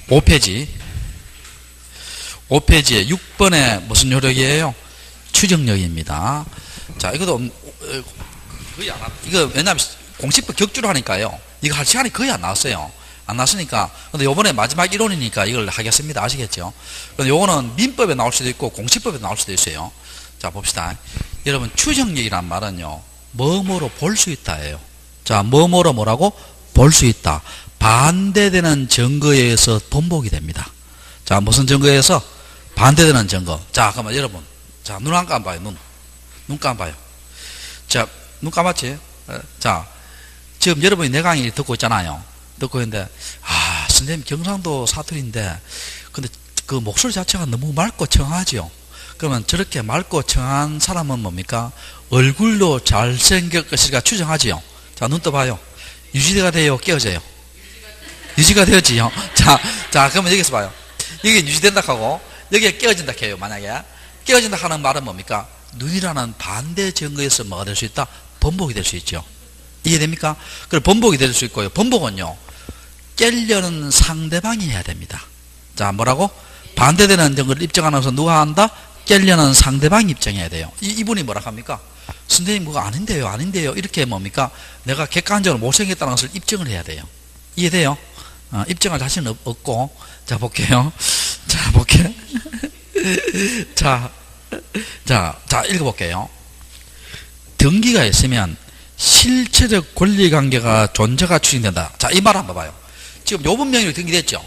5페이지에 6번에 무슨 요령이에요? 추정력입니다. 자, 이것도 거의 안, 이거 왜냐면 공식법 격주로 하니까요. 이거 할 시간이 거의 안 나왔어요. 안 나왔으니까. 근데 요번에 마지막 이론이니까 이걸 하겠습니다. 아시겠죠? 근데 요거는 민법에 나올 수도 있고 공식법에 나올 수도 있어요. 자, 봅시다. 여러분, 추정력이란 말은요, 뭐뭐로 볼 수 있다예요. 자, 뭐뭐로 뭐라고? 볼 수 있다. 반대되는 증거에 의해서 번복이 됩니다. 자, 무슨 증거에 의해서? 반대되는 증거. 자, 그러면 여러분, 자, 눈 안 감아봐요. 눈 감아봐요. 자, 눈 감았지? 자, 지금 여러분이 내 강의 듣고 있잖아요. 듣고 있는데, 아, 선생님 경상도 사투리인데, 근데 그 목소리 자체가 너무 맑고 청하죠. 그러면 저렇게 맑고 청한 사람은 뭡니까? 얼굴도 잘생겼으니까 추정하지요. 자, 눈 떠봐요. 유지가 돼요? 깨어져요? 유지가 되었지요. 자, 그러면 여기서 봐요. 여기 유지된다 하고, 여기에 깨어진다 해요. 만약에. 깨어진다 하는 말은 뭡니까? 눈이라는 반대 증거에서 뭐가 될 수 있다? 번복이 될 수 있죠. 이해됩니까? 그럼 번복이 될 수 있고요. 번복은요, 깨려는 상대방이 해야 됩니다. 자, 뭐라고? 반대되는 증거를 입증하면서 누가 한다? 깨려는 상대방이 입증해야 돼요. 이분이 뭐라 합니까? 선생님, 그거 아닌데요. 이렇게 뭡니까? 내가 객관적으로 못생겼다는 것을 입증을 해야 돼요. 이해돼요? 입증할 자신 없고. 자, 볼게요. 자, 볼게요. 자, 읽어볼게요. 등기가 있으면 실체적 권리관계가 존재가 추진된다. 자, 이 말 한번 봐요. 지금 요번 명령이 등기됐죠?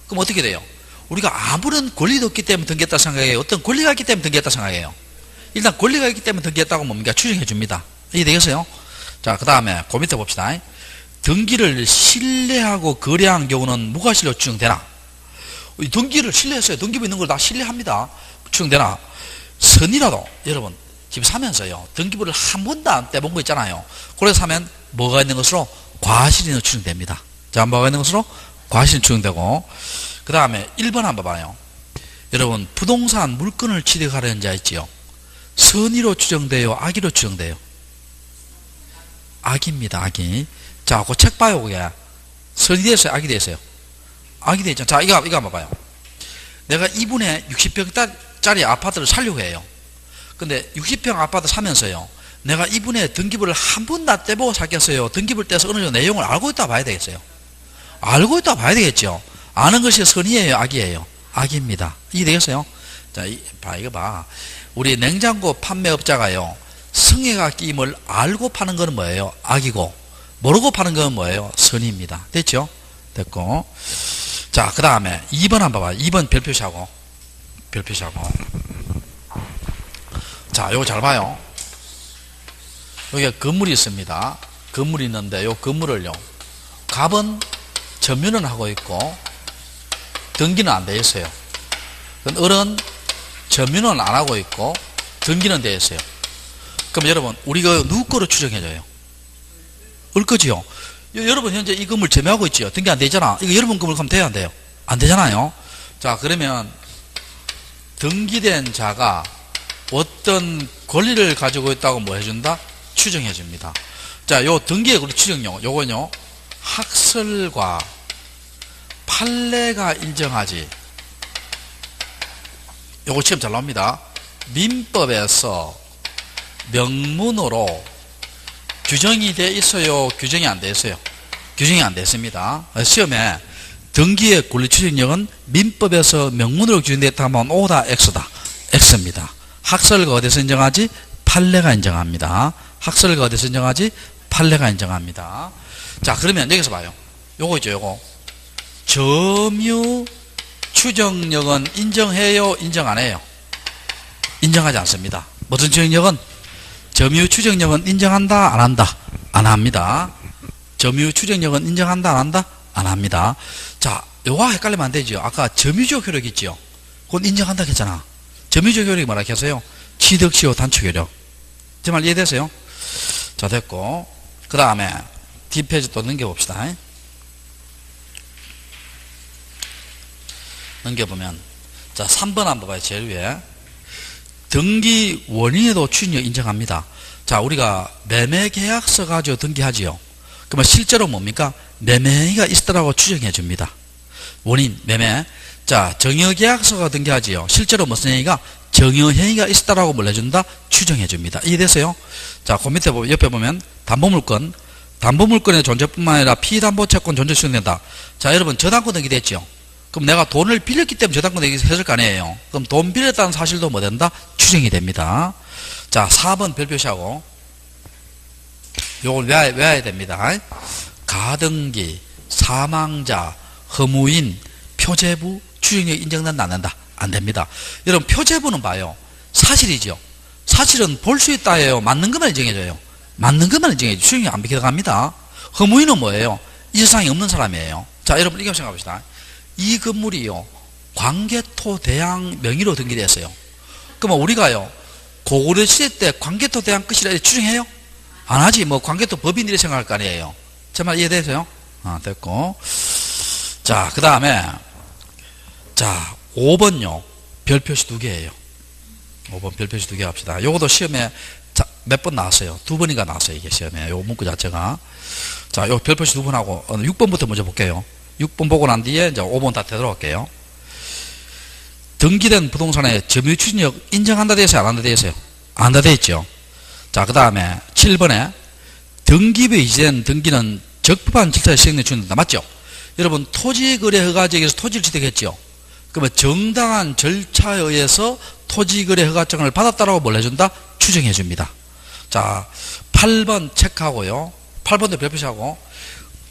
그럼 어떻게 돼요? 우리가 아무런 권리도 없기 때문에 등기했다 생각해요? 어떤 권리가 있기 때문에 등기했다 생각해요? 일단 권리가 있기 때문에 등기했다고 뭡니까? 추정해 줍니다. 이해되겠어요? 자, 그 다음에 그 밑에 봅시다. 등기를 신뢰하고 거래한 경우는 무과실로 추정되나? 등기를 신뢰했어요. 등기부 있는 걸 다 신뢰합니다. 추정되나? 선이라도 여러분 집 사면서요, 등기부를 한 번도 안 떼본 거 있잖아요. 그래서 사면 뭐가 있는 것으로? 과실이 추정됩니다. 자, 뭐가 있는 것으로? 과실이 추정되고, 그 다음에 1번 한번 봐요. 여러분, 부동산 물건을 취득하려는 자 있지요? 선의로 추정돼요? 악의로 추정돼요? 악입니다. 악이. 자, 그 책 봐요. 그게 선이 됐어요? 악이 됐어요? 악이 됐죠. 자, 이거 한번 봐요. 내가 이분의 60평짜리 아파트를 살려고 해요. 근데 60평 아파트 사면서요, 내가 이분의 등기부를 한 번도 안 떼보고 샀겠어요? 등기부를 떼서 어느 정도 내용을 알고 있다 봐야 되겠어요? 알고 있다 봐야 되겠죠? 아는 것이 선이에요? 악이에요? 악입니다. 이해되겠어요? 자, 이거 봐. 우리 냉장고 판매업자가요, 성에가 끼임을 알고 파는 거는 뭐예요? 악이고, 모르고 파는 건 뭐예요? 선입니다. 됐죠? 됐고. 자, 그 다음에 2번 한번 봐봐요. 2번 별표시하고. 자, 요거 잘 봐요. 여기에 건물이 있습니다. 건물이 있는데, 요 건물을요, 갑은 점유는 하고 있고, 등기는 안 돼 있어요. 을은 점유는 안 하고 있고, 등기는 돼 있어요. 그럼 여러분, 우리가 누구 거로 추정해줘요? 을 거지요? 여러분, 현재 이 건물 점유하고 있지요? 등기 안 되잖아. 이거 여러분 건물 가면 돼요, 안 돼요? 안 되잖아요? 자, 그러면, 등기된 자가 어떤 권리를 가지고 있다고 뭐 해준다? 추정해 줍니다. 자, 요 등기의 권리 추정요, 요건요, 학설과 판례가 인정하지. 요거 시험 잘 나옵니다. 민법에서 명문으로 규정이 돼 있어요? 규정이 안 돼 있어요? 규정이 안 됐습니다. 시험에 등기의 권리 추정력은 민법에서 명문으로 규정됐다 하면 O다 X다. X입니다. 학설과 어디서 인정하지? 판례가 인정합니다. 학설과 어디서 인정하지? 판례가 인정합니다. 자, 그러면 여기서 봐요. 요거 있죠, 요거. 점유 추정력은 인정해요? 인정 안 해요? 인정하지 않습니다. 무슨 추정력은? 점유 추정력은 인정한다? 안 한다? 안 합니다. 점유 추정력은 인정한다? 안 한다? 안 합니다. 자, 요거 헷갈리면 안 되죠. 아까 점유적 효력 있죠? 그건 인정한다 했잖아. 점유적 효력이 뭐라 했어요? 취득시효 단축 효력. 제 말 이해되세요? 자, 됐고. 그 다음에 뒷페이지 또 넘겨봅시다. 넘겨보면, 자, 3번 한번 봐요. 제일 위에. 등기 원인에도 추진력 인정합니다. 자, 우리가 매매계약서 가지고 등기하지요. 그러면 실제로 뭡니까? 매매행위가 있더라고 추정해 줍니다. 원인, 매매. 자, 정여계약서가 등기하지요. 실제로 무슨 행위가 정여행위가 있었다라고 뭘 해준다? 추정해줍니다. 이해됐어요? 자, 그 밑에 옆에 보면 담보물건. 담보물건의 존재뿐만 아니라 피담보채권 존재 수용된다. 자, 여러분 저당권 등기됐죠? 그럼 내가 돈을 빌렸기 때문에 저당권 등기했을 거 아니에요? 그럼 돈 빌렸다는 사실도 뭐 된다? 추정이 됩니다. 자, 4번 별 표시하고 요걸 외워야 됩니다. 가등기, 사망자, 허무인, 표제부, 추정력 인정된다 안 된다? 안 됩니다. 여러분 표제부는 봐요. 사실이죠. 사실은 볼 수 있다예요. 맞는 것만 인정해줘요. 맞는 것만 인정해줘요. 추정이 안 비켜갑니다. 허무인은 뭐예요? 이 세상에 없는 사람이에요. 자, 여러분 이렇게 생각해봅시다. 이 건물이요, 광개토 대왕 명의로 등기됐어요. 그러면 우리가요, 고구려 시대 때 광개토 대왕 끝이라 추정해요? 안 하지. 뭐 광개토 법인 이렇게 생각할 거 아니에요. 제 말 이해되세요? 됐고. 자, 그 다음에 자 5번요 별표시 2개예요 5번 별표시 2개 합시다. 요것도 시험에 몇 번 나왔어요. 2번인가 나왔어요. 이게 시험에 요 문구 자체가. 자, 요 별표시 2번 하고 6번부터 먼저 볼게요. 6번 보고 난 뒤에 이제 5번 다 되돌아올게요. 등기된 부동산의 점유 추진력 인정한다 되어 있어요? 안 한다 되어 있어요? 안 한다 되어 있죠. 자, 그 다음에 7번에 등기부에 이전 등기는 적법한 절차에 시행되는 추진된다. 맞죠? 여러분 토지거래 허가지역에서 토지를 취득했죠. 그러면 정당한 절차에 의해서 토지거래 허가증을 받았다라고 뭘 해준다? 추정해줍니다. 자, 8번 체크하고요. 8번도 별표시하고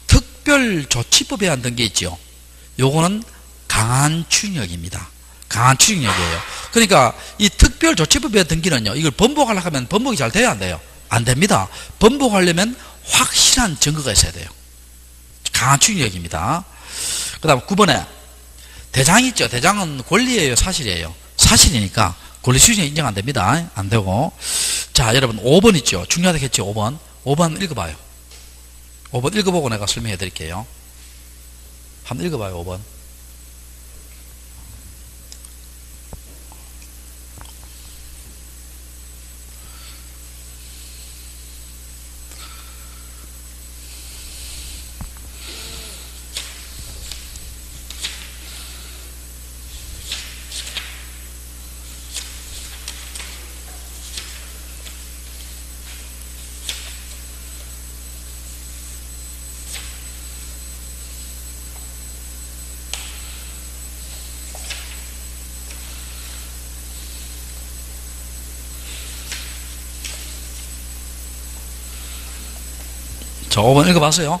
특별조치법에 의한 등기 있죠. 요거는 강한 추진력입니다. 강한 추진력이에요. 그러니까 이 특별조치법에 의한 등기는요, 이걸 번복하려고 하면 번복이 잘 돼야 안 돼요? 안 됩니다. 번복하려면 확실한 증거가 있어야 돼요. 강한 추진력입니다. 그 다음 9번에 대장 있죠. 대장은 권리예요, 사실이에요? 사실이니까 권리 추진력 인정 안 됩니다. 안 되고. 자, 여러분 5번 있죠. 중요하다겠죠. 5번. 5번 읽어봐요. 5번 읽어보고 내가 설명해 드릴게요. 한번 읽어봐요. 5번. 자, 5번 읽어봤어요?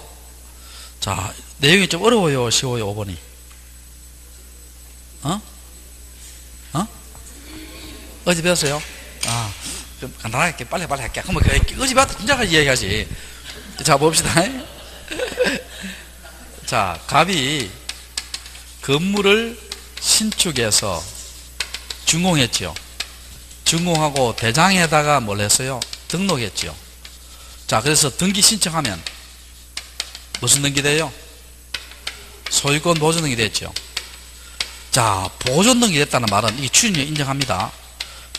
자, 내용이 좀 어려워요? 쉬워요? 5번이? 어제 배웠어요? 좀 간단하게 빨리 할게. 그러면 어제 배웠다 진짜 이야기하지. 자, 봅시다. 자, 갑이 건물을 신축해서 준공했죠. 준공하고 대장에다가 뭘 했어요? 등록했죠. 자, 그래서 등기 신청하면 무슨 등기 돼요? 소유권 보존 등기 됐죠. 자, 보존 등기 됐다는 말은 이 추진력 인정합니다.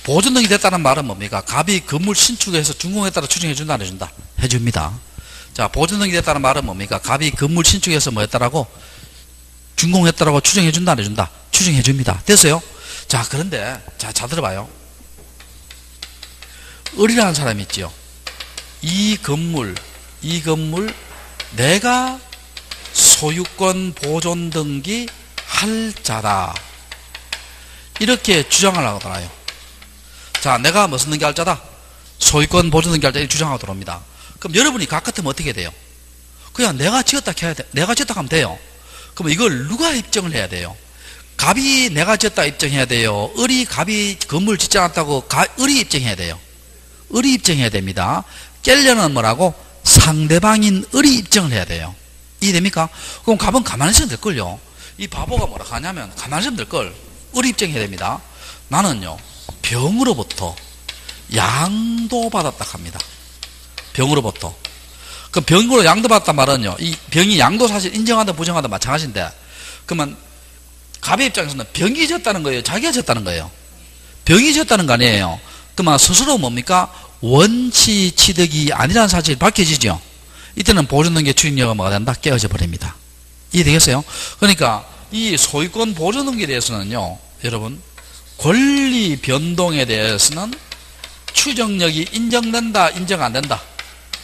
보존 등기 됐다는 말은 뭡니까? 갑이 건물 신축해서 준공에 따라 추정해 준다 안 해준다? 해줍니다. 자, 보존 등기 됐다는 말은 뭡니까? 갑이 건물 신축해서 뭐 했다라고? 준공했다라고 추정해 준다 안 해준다? 추정해 줍니다. 됐어요? 자, 그런데 자 들어봐요. 을이라는 사람이 있죠. 이 건물 내가 소유권 보존 등기 할 자다, 이렇게 주장을 하고 들어와요. 자, 내가 무슨 등기 할 자다? 소유권 보존 등기 할 자다, 이렇게 주장하고 들어옵니다. 그럼 여러분이 각 같으면 어떻게 돼요? 그냥 내가 지었다 해야 돼. 내가 지었다 하면 돼요. 그럼 이걸 누가 입증을 해야 돼요? 갑이 내가 지었다 입증해야 돼요? 을이 갑이 건물 짓지 않았다고 을이 입증해야 돼요? 을이 입증해야 됩니다. 깰려는 뭐라고? 상대방인 을이 입증을 해야 돼요. 이해됩니까? 그럼 갑은 가만히 있으면 될걸요. 이 바보가 뭐라 하냐면 가만히 있으면 될걸. 을이 입증해야 됩니다. 나는요, 병으로부터 양도받았다 합니다. 병으로부터. 그 병으로 양도받았단 말은요, 이 병이 양도 사실 인정하다 부정하다 마찬가지인데, 그러면 갑의 입장에서는 병이 졌다는 거예요? 자기가 졌다는 거예요? 병이 졌다는 거 아니에요? 그러면 스스로 뭡니까? 원치 취득이 아니라는 사실이 밝혀지죠. 이때는 보존등기 추진력가 뭐가 된다? 깨어져 버립니다. 이해되겠어요? 그러니까 이 소유권 보존 등기에 대해서는요, 여러분, 권리 변동에 대해서는 추정력이 인정된다, 인정 안 된다?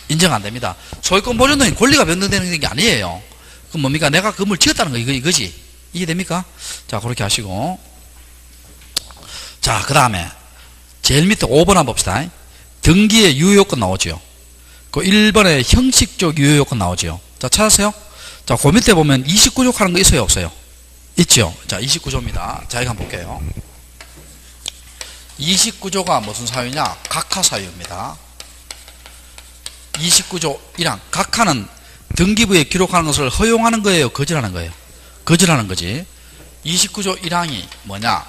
인정 안 됩니다. 소유권 보존 등기 권리가 변동되는 게 아니에요. 그럼 뭡니까? 내가 건물 지었다는 거, 이거지. 이해됩니까? 자, 그렇게 하시고. 자, 그 다음에, 제일 밑에 5번 한번 봅시다. 등기의 유효요건 나오죠. 그 1번에 형식적 유효요건 나오죠. 자, 찾았어요? 자, 그 밑에 보면 29조 하는 거 있어요, 없어요? 있죠? 자, 29조입니다. 자, 이거 한번 볼게요. 29조가 무슨 사유냐? 각하 사유입니다. 29조 1항. 각하는 등기부에 기록하는 것을 허용하는 거예요? 거절하는 거예요? 거절하는 거지. 29조 1항이 뭐냐?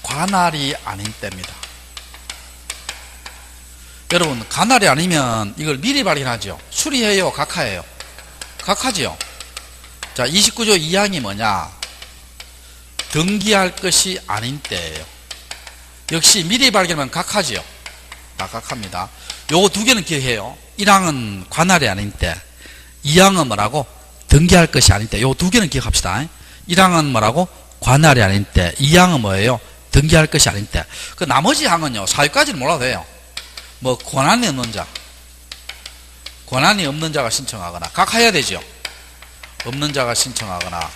관할이 아닌 때입니다. 여러분, 관할이 아니면 이걸 미리 발견하죠. 수리해요? 각하예요? 각하지요. 자, 29조 2항이 뭐냐? 등기할 것이 아닌 때예요. 역시 미리 발견하면 각하지요. 다 각합니다. 요거 두 개는 기억해요. 1항은 관할이 아닌 때, 2항은 뭐라고? 등기할 것이 아닌 때. 요 두 개는 기억합시다. 1항은 뭐라고? 관할이 아닌 때, 2항은 뭐예요? 등기할 것이 아닌 때. 그 나머지 항은요, 사유까지는 몰라도 돼요. 뭐 권한이 없는 자, 권한이 없는 자가 신청하거나, 각하해야 되죠. 없는 자가 신청하거나,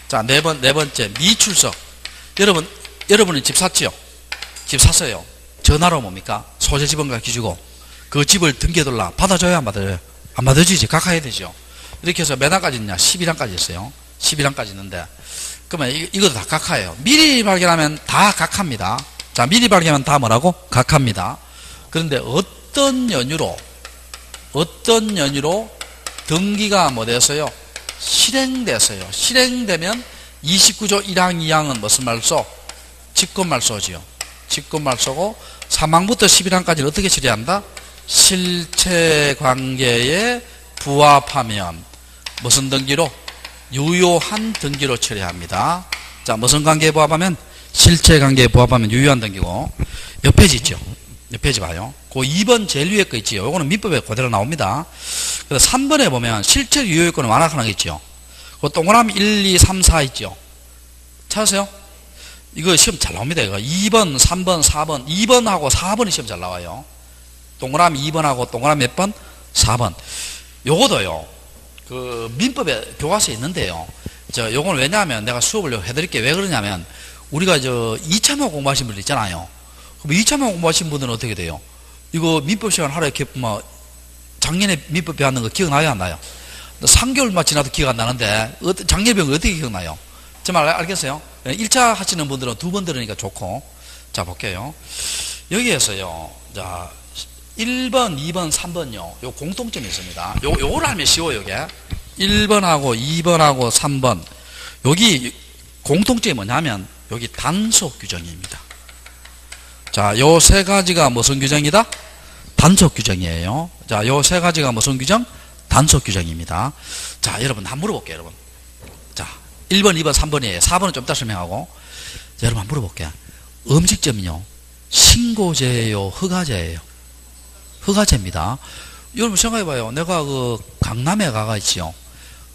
자, 네 번째 미출석. 여러분이 집 샀지요? 집 샀어요. 전화로 뭡니까? 소재 지번가 기주고 그 집을 등기해둘라. 받아줘요, 안 받아줘요? 안 받아주지. 각하해야 되죠. 이렇게 해서 몇 항까지 있냐? 11항까지 있어요. 11항까지 있는데, 그러면 이것도 다 각하예요. 미리 발견하면 다 각합니다. 자, 미리 발견하면 다 뭐라고? 각합니다. 그런데 어떤 연유로 등기가 뭐 됐어요? 실행됐어요. 실행되면 29조 1항 2항은 무슨 말소? 직권말소지요. 직권말소고 3항부터 11항까지는 어떻게 처리한다? 실체관계에 부합하면 무슨 등기로? 유효한 등기로 처리합니다. 자, 무슨 관계에 부합하면? 실체관계에 부합하면 유효한 등기고. 옆 페이지 있죠? 옆 페이지 봐요. 그 2번 제일 위에 거 있지요. 요거는 민법에 그대로 나옵니다. 그래서 3번에 보면 실체 유효요건을 완화하는 게 있죠. 그 동그라미 1, 2, 3, 4 있죠. 찾으세요? 이거 시험 잘 나옵니다. 이거 2번, 3번, 4번, 2번하고 4번이 시험 잘 나와요. 동그라미 2번하고 동그라미 몇 번? 4번. 요거도요, 그 민법에 교과서에 있는데요. 요거는 왜냐하면 내가 수업을 해드릴게요. 왜 그러냐면, 우리가 2차만 공부하신 분들 있잖아요. 그럼 2차만 공부하신 분들은 어떻게 돼요? 이거 민법 시간 하루에 이렇게 작년에 민법 배웠는 거 기억나요, 안 나요? 3개월만 지나도 기억 안 나는데, 작년에 배운 거 어떻게 기억나요? 정말 알겠어요? 1차 하시는 분들은 2번 들으니까 좋고. 자, 볼게요. 여기에서요, 자, 1번, 2번, 3번요, 요 공통점이 있습니다. 요걸 하면 쉬워요, 이게. 1번하고 2번하고 3번. 여기 공통점이 뭐냐면, 여기 단속 규정입니다. 자, 요 세 가지가 무슨 규정이다? 단속 규정이에요. 자, 요 세 가지가 무슨 규정? 단속 규정입니다. 자, 여러분, 한번 물어볼게요, 여러분. 자, 1번, 2번, 3번이에요. 4번은 좀 이따 설명하고. 자, 여러분, 한번 물어볼게요. 음식점이요, 신고제예요, 허가제예요? 허가제입니다. 여러분, 생각해봐요. 내가 강남에 가가 있지요.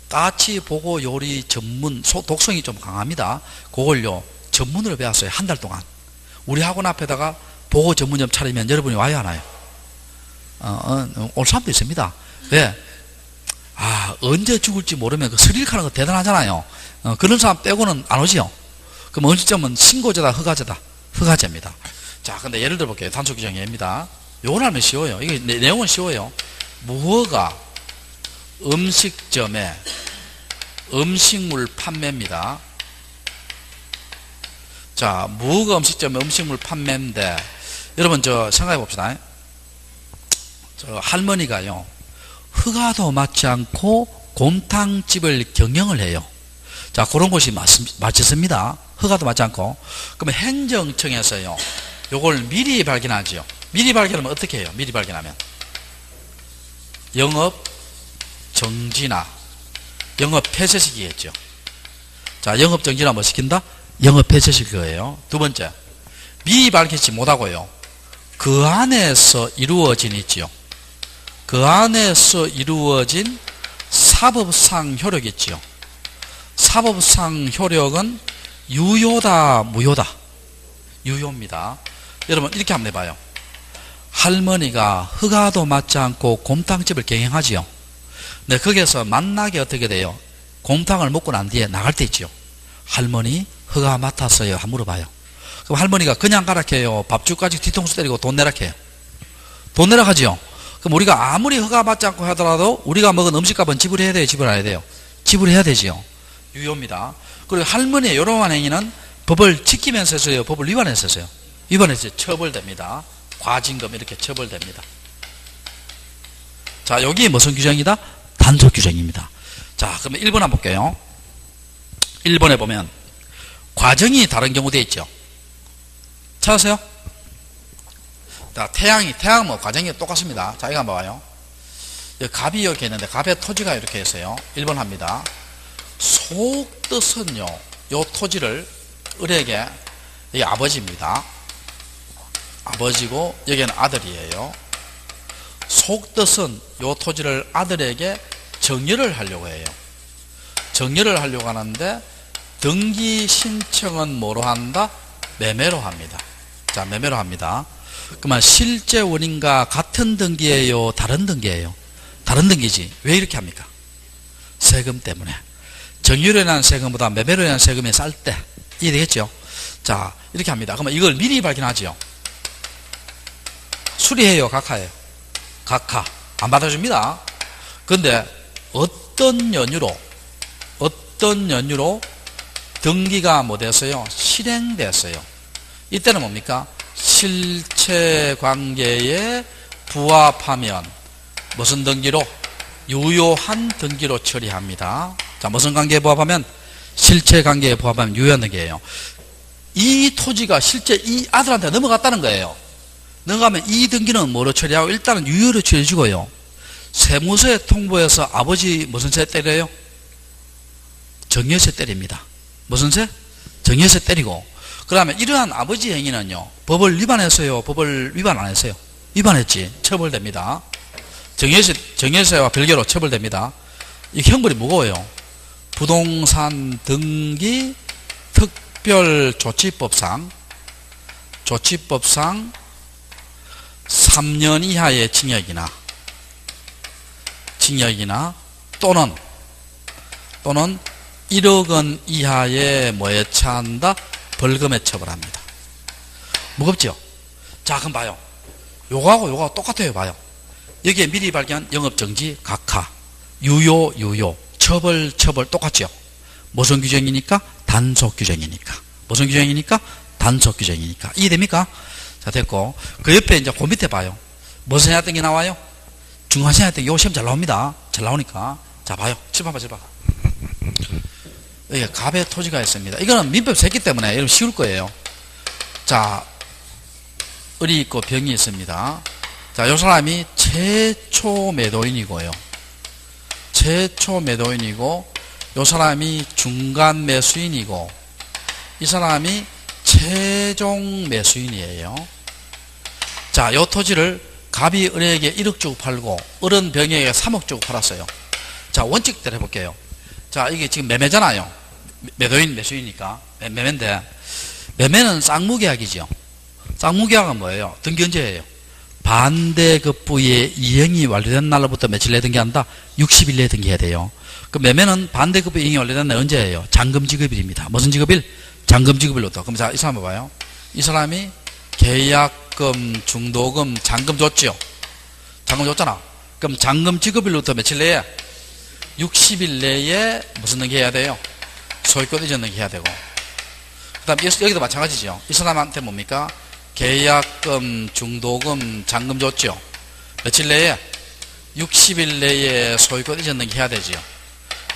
까치 보고 요리 전문, 독성이 좀 강합니다. 그걸요, 전문으로 배웠어요. 한 달 동안. 우리 학원 앞에다가 보고 전문점 차리면 여러분이 와야 하나요? 올 사람도 있습니다. 왜? 언제 죽을지 모르면 그 스릴하는 거 대단하잖아요. 그런 사람 빼고는 안 오지요. 그럼 음식점은 신고제다, 허가제다? 허가제입니다. 자, 근데 예를 들어 볼게요. 단속 규정입니다. 요걸 하면 쉬워요. 이게 내용은 쉬워요. 무허가 음식점에 음식물 판매입니다. 자, 무허가 음식점에 음식물 판매인데, 여러분, 생각해 봅시다. 할머니가요, 허가도 맞지 않고 곰탕집을 경영을 해요. 자, 그런 곳이 맞습니다. 허가도 맞지 않고. 그러면 행정청에서요, 요걸 미리 발견하죠. 미리 발견하면 어떻게 해요? 미리 발견하면 영업 정지나 영업 폐쇄시키겠죠. 자, 영업 정지나 뭐 시킨다? 영업 폐쇄시킬 거예요. 두 번째, 미리 밝히지 못하고요, 그 안에서 이루어진 있지요. 그 안에서 이루어진 사법상 효력이 있지요. 사법상 효력은 유효다, 무효다? 유효입니다. 여러분, 이렇게 한번 해봐요. 할머니가 허가도 맞지 않고 곰탕집을 경영하지요. 네, 거기에서 만나게 어떻게 돼요? 곰탕을 먹고 난 뒤에 나갈 때 있지요. 할머니, 허가 맡았어요? 한번 물어봐요. 그럼 할머니가 그냥 가라 해요? 밥줄까지 뒤통수 때리고 돈 내라 해요? 돈 내라 하지요. 그럼 우리가 아무리 허가 받지 않고 하더라도 우리가 먹은 음식값은 지불해야 돼요? 지불 안 해야 돼요? 지불해야 되지요. 유효입니다. 그리고 할머니의 이러한 행위는 법을 지키면서 했어요? 법을 위반해서 했어요? 위반해서 처벌됩니다. 과징금 이렇게 처벌됩니다. 자, 여기 무슨 규정이다? 단속 규정입니다. 자, 그러면 1번 한번 볼게요. 1번에 보면 과정이 다른 경우 되어 있죠. 찾으세요? 자, 태양 뭐 과정이 똑같습니다. 자, 이거 한번 봐요. 갑이 이렇게 있는데 갑의 토지가 이렇게 있어요. 1번 합니다. 속뜻은요, 요 토지를 을에게, 이게 아버지입니다. 아버지고 여기는 아들이에요. 속뜻은 요 토지를 아들에게 정려를 하려고 해요. 정려를 하려고 하는데 등기 신청은 뭐로 한다? 매매로 합니다. 자, 매매로 합니다. 그러면 실제 원인과 같은 등기예요? 다른 등기예요? 다른 등기지. 왜 이렇게 합니까? 세금 때문에. 정유로 인한 세금보다 매매로 인한 세금이 쌀 때. 이해되겠죠? 자, 이렇게 합니다. 그러면 이걸 미리 발견하지요. 수리해요? 각하예요? 각하. 안 받아줍니다. 그런데 어떤 연유로 등기가 뭐 됐어요? 실행됐어요. 이때는 뭡니까? 실체관계에 부합하면 무슨 등기로? 유효한 등기로 처리합니다. 자, 무슨 관계에 부합하면? 실체관계에 부합하면 유효한 등기예요. 이 토지가 실제 이 아들한테 넘어갔다는 거예요. 넘어가면 이 등기는 뭐로 처리하고? 일단은 유효로 처리해주고요. 세무서에 통보해서 아버지 무슨 세 때려요? 정여세 때립니다. 무슨 세? 정여세 때리고. 그러면 이러한 아버지 행위는요, 법을 위반했어요? 법을 위반 안 했어요? 위반했지. 처벌됩니다. 정여세와 별개로 처벌됩니다. 이 형벌이 무거워요. 부동산 등기 특별조치법상 3년 이하의 징역이나 또는 1억 원 이하의 뭐에 처한다? 벌금에 처벌합니다. 무겁죠? 자, 그럼 봐요. 요거하고 똑같아요. 봐요. 여기에 미리 발견, 영업정지, 각하, 유효, 처벌 똑같죠? 무슨 규정이니까? 단속 규정이니까. 무슨 규정이니까? 단속 규정이니까. 이해됩니까? 자, 됐고. 그 옆에 이제 그 밑에 봐요. 무슨 해야 등기 나와요? 중간세 해야 등기. 요 시험 잘 나옵니다. 잘 나오니까. 자, 봐요. 칠봐봐. 여기 갑의 토지가 있습니다. 이거는 민법 새끼 때문에 여러분 쉬울 거예요. 자, 을이 있고 병이 있습니다. 자, 요 사람이 최초 매도인이고요. 요 사람이 중간 매수인이고, 이 사람이 최종 매수인이에요. 자, 요 토지를 갑이 을에게 1억 주고 팔고, 을은 병에게 3억 주고 팔았어요. 자, 원칙대로 해볼게요. 자, 이게 지금 매매잖아요. 매도인, 매수이니까. 매매인데, 매매는 쌍무계약이죠. 쌍무계약은 뭐예요? 등기 언제예요? 반대급부의 이행이 완료된 날로부터 며칠 내에 등기한다? 60일 내에 등기해야 돼요. 그 매매는 반대급부 이행이 완료된 날 언제예요? 잔금지급일입니다. 무슨 지급일? 잔금지급일로부터. 그럼 자, 이 사람 봐봐요. 이 사람이 계약금, 중도금, 잔금 줬죠? 잔금 줬잖아. 그럼 잔금 지급일로부터 며칠 내에? 60일 내에 무슨 등기해야 돼요? 소유권 이전 등기해야 되고. 그 다음 여기도 마찬가지죠. 이 사람한테 뭡니까? 계약금, 중도금, 잔금 줬죠? 며칠 내에? 60일 내에 소유권 이전 등기해야 되죠.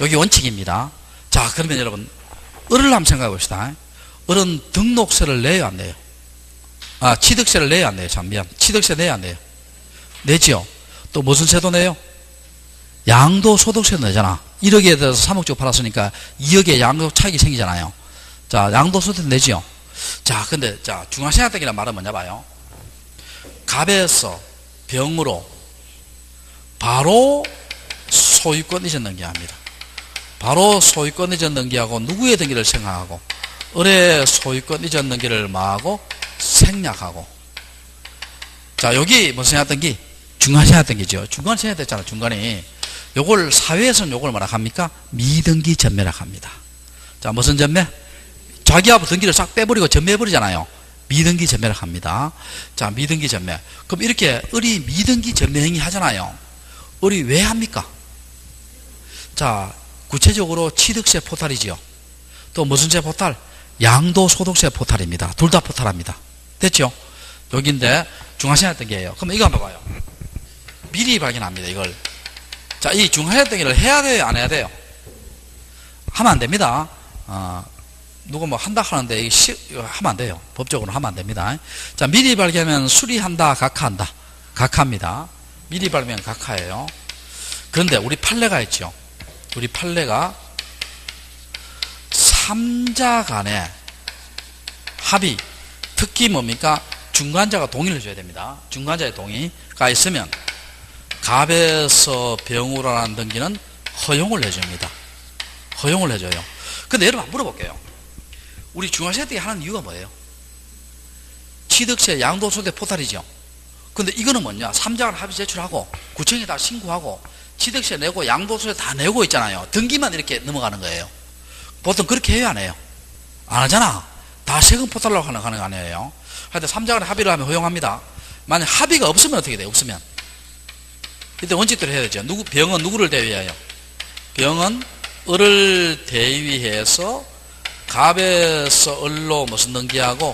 여기 원칙입니다. 자, 그러면 여러분, 을을 한번 생각해 봅시다. 을은 등록세를 내요, 안 내요? 아, 취득세를 내요, 안 내요? 취득세 내요, 안 내요? 내지요. 또 무슨 세도 내요? 양도소득세도 내잖아. 1억에 대해서 3억 주고 팔았으니까 2억의 양도 차익이 생기잖아요. 자, 양도소득 내지요. 자, 근데, 자, 중앙생활등이라는 말은 뭐냐 봐요. 갑에서 병으로 바로 소유권 이전 등기합니다. 바로 소유권 이전 등기하고 누구의 등기를 생각하고 을의 소유권 이전 등기를 뭐하고 생략하고. 자, 여기 무슨 생략 등기? 중간 생략 등기죠. 중간 생략 됐잖아. 중간에 요걸 사회에서는 요걸 뭐라 합니까? 미등기 전매라 합니다. 자, 무슨 전매? 자기하고 등기를 싹 빼버리고 전매해버리잖아요. 미등기 전매라 합니다. 자, 미등기 전매. 그럼 이렇게 을이 미등기 전매 행위 하잖아요. 을이 왜 합니까? 자, 구체적으로 취득세 포탈이지요. 또 무슨 세 포탈? 양도소득세 포탈입니다. 둘 다 포탈합니다. 됐죠? 여기인데 중하시한 등기예요. 그럼 이거 한번 봐봐요. 미리 발견합니다. 이걸. 자, 이 중하시한 등기를 해야 돼요? 안 해야 돼요? 하면 안 됩니다. 누가 뭐 한다 하는데 이거 하면 안 돼요. 법적으로 하면 안 됩니다. 자, 미리 발견하면 수리한다, 각하한다. 각하입니다. 미리 발견하면 각하예요. 그런데 우리 판례가 있죠. 우리 판례가 3자 간의 합의, 특히 뭡니까? 중간자가 동의를 해줘야 됩니다. 중간자의 동의가 있으면 갑에서 병으로 하는 등기는 허용을 해줍니다. 허용을 해줘요. 근데 여러분 한번 물어볼게요. 우리 중간세 하는 이유가 뭐예요? 취득세, 양도소득 포탈이죠. 근데 이거는 뭐냐? 3자 간 합의 제출하고 구청에다 신고하고 취득세 내고 양도소득 다 내고 있잖아요. 등기만 이렇게 넘어가는 거예요. 보통 그렇게 해요, 안 해요? 안 하잖아. 다 세금 포탈로 하는 거 아니에요. 하여튼 3자 간에 합의를 하면 허용합니다. 만약 합의가 없으면 어떻게 돼요? 없으면 이때 원칙대로 해야 되죠. 병은 누구를 대위해요? 병은 을을 대위해서 갑에서 을로 무슨 등기하고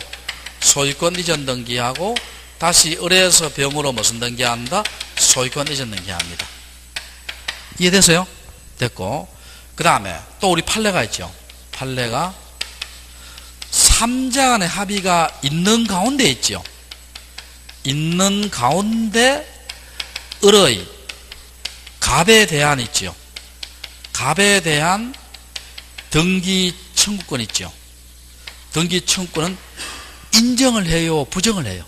소유권 이전 등기하고 다시 을에서 병으로 무슨 등기한다? 소유권 이전 등기합니다. 이해됐어요? 됐고, 그 다음에 또 우리 판례가 있죠. 판례가 3자 간의 합의가 있는 가운데 있죠. 있는 가운데 을의 갑에 대한 있죠. 갑에 대한 등기 청구권 있죠. 등기 청구권은 인정을 해요, 부정을 해요?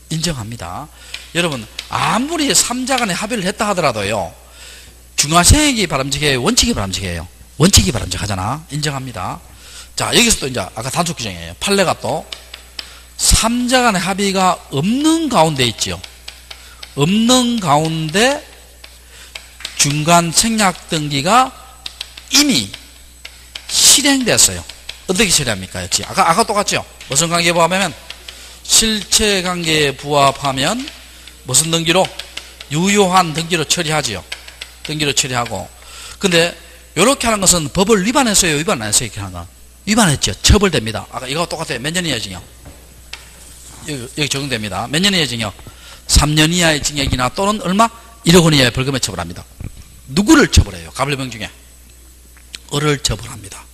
인정합니다. 여러분, 아무리 3자 간의 합의를 했다 하더라도요, 중하세액이 바람직해요, 원칙이 바람직해요? 원칙이 바람직하잖아. 인정합니다. 자, 여기서 또 이제 아까 단속 규정이에요. 판례가 또 3자 간의 합의가 없는 가운데 있죠. 없는 가운데 중간 생략 등기가 이미 실행됐어요. 어떻게 실행합니까? 역시 아까 똑같죠. 무슨 관계에 부합하면 실체 관계에 부합하면 무슨 등기로? 유효한 등기로 처리하지요. 등기로 처리하고. 근데 이렇게 하는 것은 법을 위반했어요, 위반 안 했어요? 이렇게 하는 거 위반했죠. 처벌됩니다. 아까 이거 똑같아요. 몇 년 이하의 징역? 여기 적용됩니다. 몇 년 이하의 징역? 3년 이하의 징역이나 또는 얼마? 1억 원 이하의 벌금에 처벌합니다. 누구를 처벌해요? 갑을병 중에 을을 처벌합니다.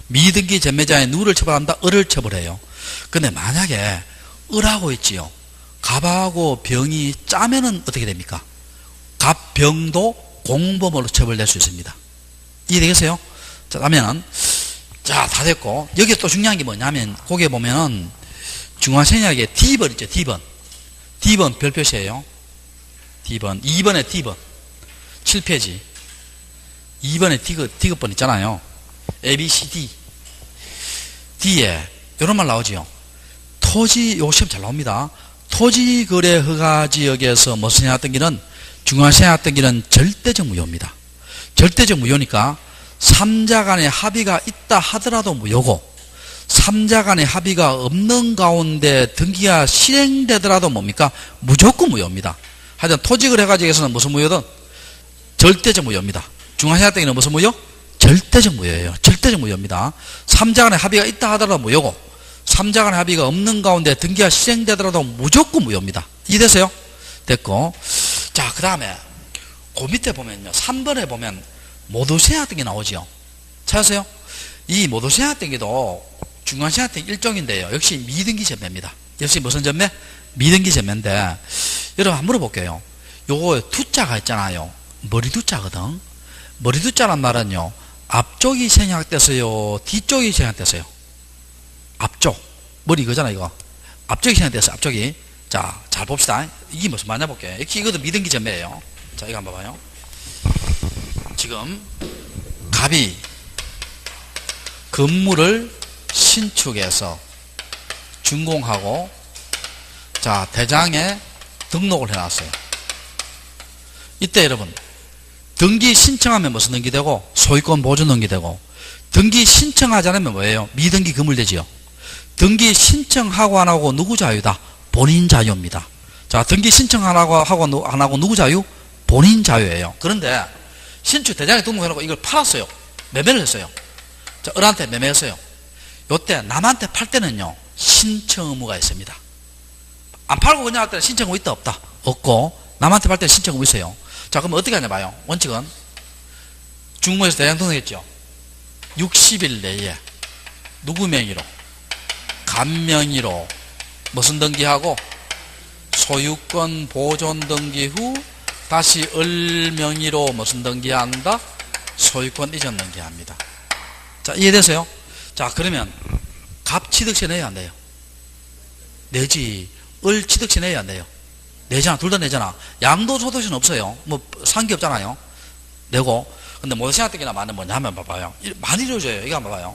미등기 전매자의 누구를 처벌한다? 을을 처벌해요. 근데 만약에 을하고 있지요, 갑하고 병이 짜면은 어떻게 됩니까? 갑, 병도 공범으로 처벌될 수 있습니다. 이해되겠어요? 자, 그러면은 자, 다 됐고, 여기 또 중요한 게 뭐냐면 거기에 보면은 중화생략의 D번 있죠. D번. D번 별표시예요. D번. 2번에 D번. 7페이지. 2번에 D번 있잖아요. A, B, C, D. D에 이런 말 나오지요. 토지, 요 시험 잘 나옵니다. 토지거래 허가지역에서 무슨 생략 등기는 중화생략 등기는 절대적 무효입니다. 절대적 무효니까 3자 간의 합의가 있다 하더라도 무효고 3자 간의 합의가 없는 가운데 등기가 실행되더라도 뭡니까? 무조건 무효입니다. 하여튼 토지거래 허가지역에서는 무슨 무효든 절대적 무효입니다. 중화생략 등기는 무슨 무효? 절대적 무효예요. 절대적 무효입니다. 3자 간의 합의가 있다 하더라도 무효고 3자 간의 합의가 없는 가운데 등기가 실행되더라도 무조건 무효입니다. 이해되세요? 됐고, 자, 그 다음에 그 밑에 보면요, 3번에 보면 모두생략 등기 나오지요. 찾으세요? 이 모두생략 등기도 중간생략 등기 일종인데요, 역시 미등기 전매입니다. 역시 무슨 전매? 미등기 전매인데, 여러분 한번 물어볼게요. 요거 두자가 있잖아요. 머리 두자거든. 머리 두자란 말은요, 앞쪽이 생략됐어요, 뒤쪽이 생략됐어요? 앞쪽. 머리 이거잖아, 이거. 앞쪽이 생략됐어요, 앞쪽이. 자, 잘 봅시다. 이게 무슨 말이냐 볼게요. 역시 이것도 미등기 전매예요. 자, 이거 한번 봐요. 지금 갑이 건물을 신축해서 준공하고 자 대장에 등록을 해놨어요. 이때 여러분 등기 신청하면 무슨 등기되고 소유권 보존 등기되고 등기 신청하지 않으면 뭐예요? 미등기 건물되지요. 등기 신청하고 안 하고 누구 자유다? 본인 자유입니다. 자 등기 신청하고 안 하고 누구 자유? 본인 자유예요. 그런데 신축 대장에 등록해놓고 이걸 팔았어요. 매매를 했어요. 자 을한테 매매했어요. 요때 남한테 팔 때는요 신청 의무가 있습니다. 안 팔고 그냥 할 때는 신청 의무 있다 없다? 없고 남한테 팔 때는 신청 의무 있어요. 자 그럼 어떻게 하냐 봐요. 원칙은 중무에서 대장 등록했죠. 60일 내에 누구 명의로? 갑 명의로 무슨 등기하고 소유권 보존 등기 후 다시 을 명의로 무슨 등기한다? 소유권 이전 등기합니다. 자 이해되세요? 자 그러면 갑 취득세 내야 안 돼요? 내지. 을 취득세 내야 안 돼요? 내잖아. 둘 다 내잖아. 양도소득세는 없어요. 뭐 상기 없잖아요. 내고. 근데 모세생활등기나 맞는 뭐냐 하면 봐봐요. 많이 이루어져요. 이거 한번 봐봐요.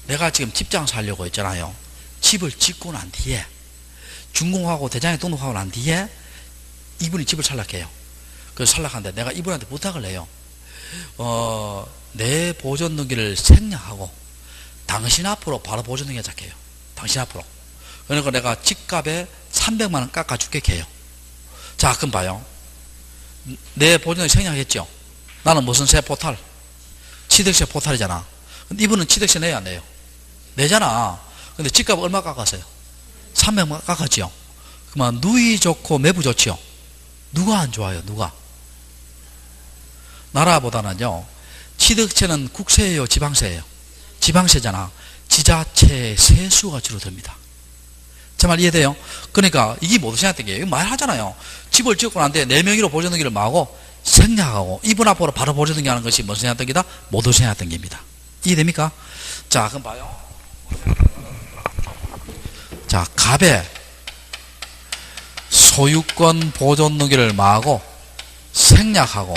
내가 지금 집장 살려고 했잖아요. 집을 짓고 난 뒤에 준공하고 대장에 등록하고 난 뒤에 이분이 집을 살락해요. 그래서 살락하는데 내가 이분한테 부탁을 해요. 내 보존 등기를 생략하고 당신 앞으로 바로 보존 등기 시작해요. 당신 앞으로. 그러니까 내가 집값에 300만 원 깎아줄게 해요. 자 그럼 봐요. 내 보존을 생략했죠. 나는 무슨 세 포탈? 취득세 포탈이잖아. 근데 이분은 취득세 내야 안 내요? 내잖아. 근데 집값 얼마 깎았어요? 300만 원 깎았지요. 그러면 누이 좋고 매부 좋지요. 누가 안 좋아요? 누가? 나라보다는요 취득세는 국세예요 지방세예요? 지방세잖아. 지자체 세수가 줄어듭니다. 제 말 이해돼요? 그러니까 이게 모두 생각된 게 말하잖아요. 집을 짓고 난 뒤에 내 명의로 보존등기를 마고 생략하고 이분 앞으로 바로 보존등기 하는 것이 무슨 생각등기다? 모두 생각등기입니다. 이해됩니까? 자 그럼 봐요. 자 갑에 소유권 보존등기를 마고 생략하고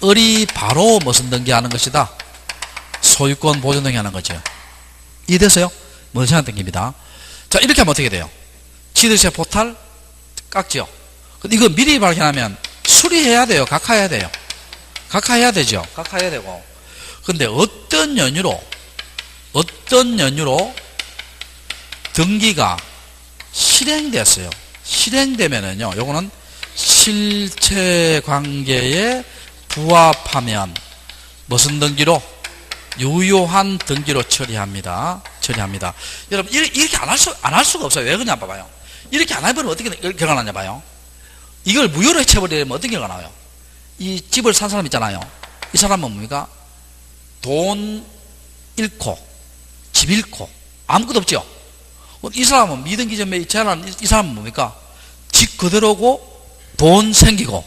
을이 바로 무슨 등기하는 것이다? 소유권 보존등기 하는 거죠. 이해됐어요? 무슨 생각등기입니다. 자 이렇게 하면 어떻게 돼요? 취득세 포탈 깎죠. 근데 이거 미리 발견하면 수리해야 돼요? 각하해야 돼요? 각하해야 되죠. 각하해야 되고. 근데 어떤 연유로 등기가 실행됐어요. 실행되면은요 요거는 실체관계에 부합하면 무슨 등기로? 유효한 등기로 처리합니다. 여러분 이렇게 안 할 수가 없어요. 왜 그러냐 봐봐요. 이렇게 안 해버리면 어떻게 결과 나냐 봐요. 이걸 무효로 해쳐버리면 어떤 결과 나와요? 이 집을 산 사람 있잖아요. 이 사람은 뭡니까? 돈 잃고 집 잃고 아무것도 없죠. 이 사람은 미등기 전매 제한한 이 사람은 뭡니까? 집 그대로고 돈 생기고.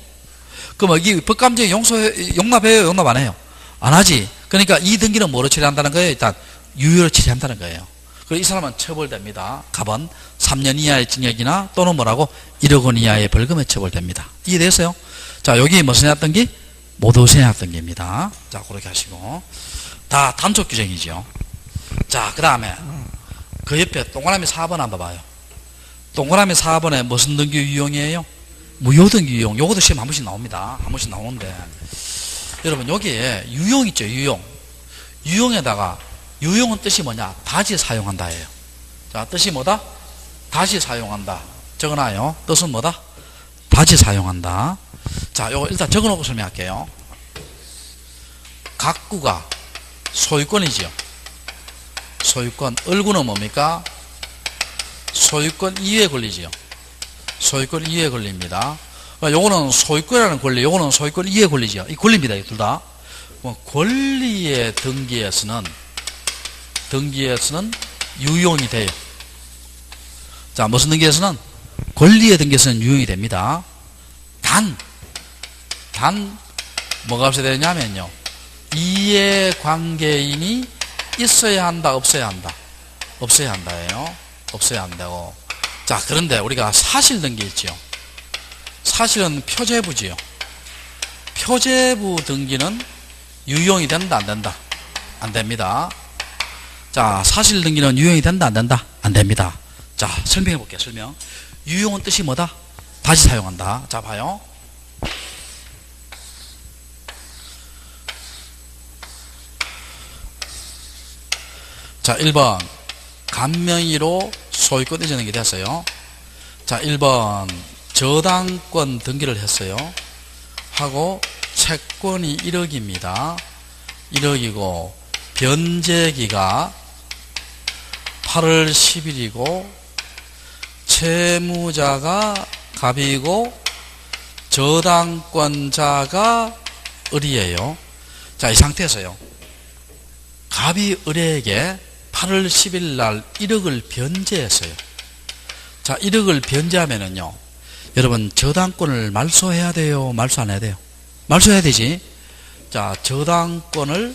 그럼 이게 법감정에 용납해요? 용납 안 해요? 안 하지. 그러니까 이 등기는 뭐로 처리한다는 거예요? 일단 유효로 처리한다는 거예요. 그래서 이 사람은 처벌됩니다. 갑은 3년 이하의 징역이나 또는 뭐라고 1억 원 이하의 벌금에 처벌됩니다. 이해됐어요? 자 여기 무슨 생략등기? 모두 생략등기입니다. 자 그렇게 하시고 다 단속 규정이죠. 자 그 다음에 그 옆에 동그라미 4번 한번 봐요. 동그라미 4번에 무슨 등기 유형이에요? 무효등기 유형. 요것도 시험 한 번씩 나옵니다. 한 번씩 나오는데 여러분 여기에 유형 있죠. 유형에다가 유형은 뜻이 뭐냐? 다시 사용한다예요. 자 뜻이 뭐다? 다시 사용한다. 적어놔요. 뜻은 뭐다? 다시 사용한다. 자 요거 일단 적어놓고 설명할게요. 각구가 소유권이지요. 소유권. 을구는 뭡니까? 소유권 이외에 걸리지요. 소유권 이외에 걸립니다. 요거는 소유권이라는 권리, 요거는 소유권 이외에 걸리지요. 이 권리입니다. 이 둘 다. 권리의 등기에서는 유용이 돼요. 자, 무슨 등기에서는? 권리의 등기에서는 유용이 됩니다. 단, 뭐가 없어야 되냐면요. 이해관계인이 있어야 한다, 없어야 한다? 없어야 한다예요. 없어야 한다고. 자, 그런데 우리가 사실등기 있지요. 사실은 표제부지요. 표제부 등기는 유용이 된다, 안 된다? 안 됩니다. 자, 사실 등기는 유용이 된다, 안 된다? 안 됩니다. 자, 설명해 볼게요. 설명. 유용은 뜻이 뭐다? 다시 사용한다. 자, 봐요. 자, 1번 간명의로 소유권 이전이 됐어요. 자, 1번 저당권 등기를 했어요. 하고 채권이 1억입니다. 1억이고 변제기가 8월 10일이고 채무자가 갑이고 저당권자가 을이에요. 자, 이 상태에서요. 갑이 을에게 8월 10일 날 1억을 변제했어요. 자, 1억을 변제하면은요, 여러분, 저당권을 말소해야 돼요? 말소 안 해야 돼요? 말소해야 되지. 자, 저당권을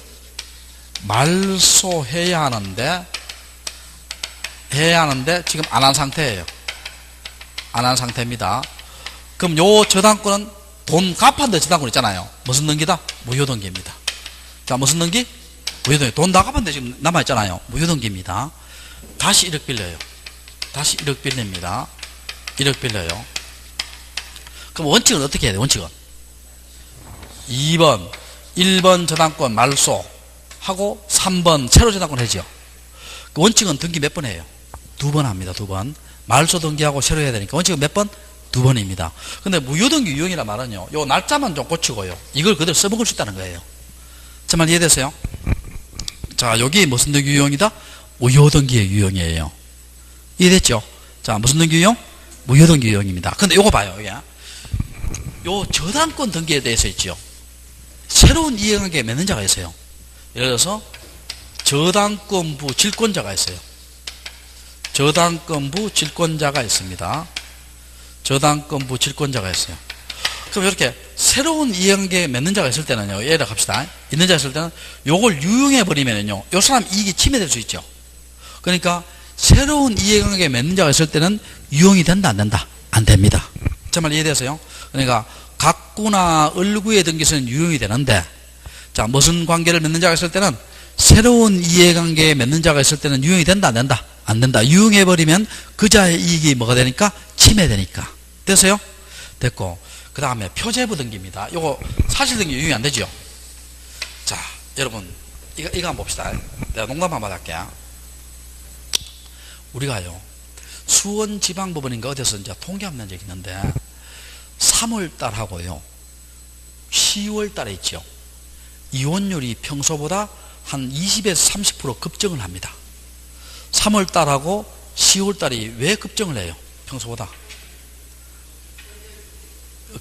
말소해야 하는데, 지금 안 한 상태예요. 안 한 상태입니다. 그럼 요 저당권은 돈 갚았는데 저당권 있잖아요. 무슨 등기다? 무효등기입니다. 자, 무슨 등기? 무효등기. 돈 다 갚았는데 지금 남아있잖아요. 무효등기입니다. 다시 1억 빌려요. 다시 1억 빌립니다. 1억 빌려요. 그럼 원칙은 어떻게 해야 돼요? 원칙은 2번 1번 저당권 말소 하고 3번 새로 저당권 해죠. 그 원칙은 등기 몇 번 해요? 2번 합니다. 2번. 말소 등기하고 새로 해야 되니까 원칙은 몇 번? 2번입니다. 근데 무효등기 유형이란 말은요, 요 날짜만 좀 고치고요, 이걸 그대로 써먹을 수 있다는 거예요. 제 말 이해되세요? 자, 여기 무슨 등기 유형이다? 무효등기의 유형이에요. 이해됐죠? 자, 무슨 등기 유형? 무효등기 유형입니다. 근데 요거 봐요. 이게 요 저당권 등기에 대해서 있죠. 새로운 이해관계 맺는 자가 있어요. 예를 들어서 저당권부 질권자가 있어요. 저당권부 질권자가 있습니다. 저당권부 질권자가 있어요. 그럼 이렇게 새로운 이해관계 맺는 자가 있을 때는요, 예를 갑시다. 있는 자가 있을 때는 요걸 유용해 버리면은요, 요 사람 이익이 침해될 수 있죠. 그러니까 새로운 이해관계 맺는 자가 있을 때는 유용이 된다, 안 된다? 안 됩니다. 제 말 이해되세요? 그러니까 갑구나 을구의 등기서는 유용이 되는데, 자, 무슨 관계를 맺는 자가 있을 때는, 새로운 이해관계에 맺는 자가 있을 때는 유용이 된다, 안 된다? 안 된다. 유용해버리면 그자의 이익이 뭐가 되니까? 침해되니까. 됐어요? 됐고, 그 다음에 표제부 등기입니다. 요거 사실 등기 유용이 안 되죠? 자, 여러분, 이거 한번 봅시다. 내가 농담 한번 할게요. 우리가요, 수원지방법원인가 어디서 이제 통계한 적이 있는데, 3월달하고요, 10월달에 있죠. 이혼율이 평소보다 한 20에서 30% 급증을 합니다. 3월달하고 10월달이 왜 급증을 해요? 평소보다.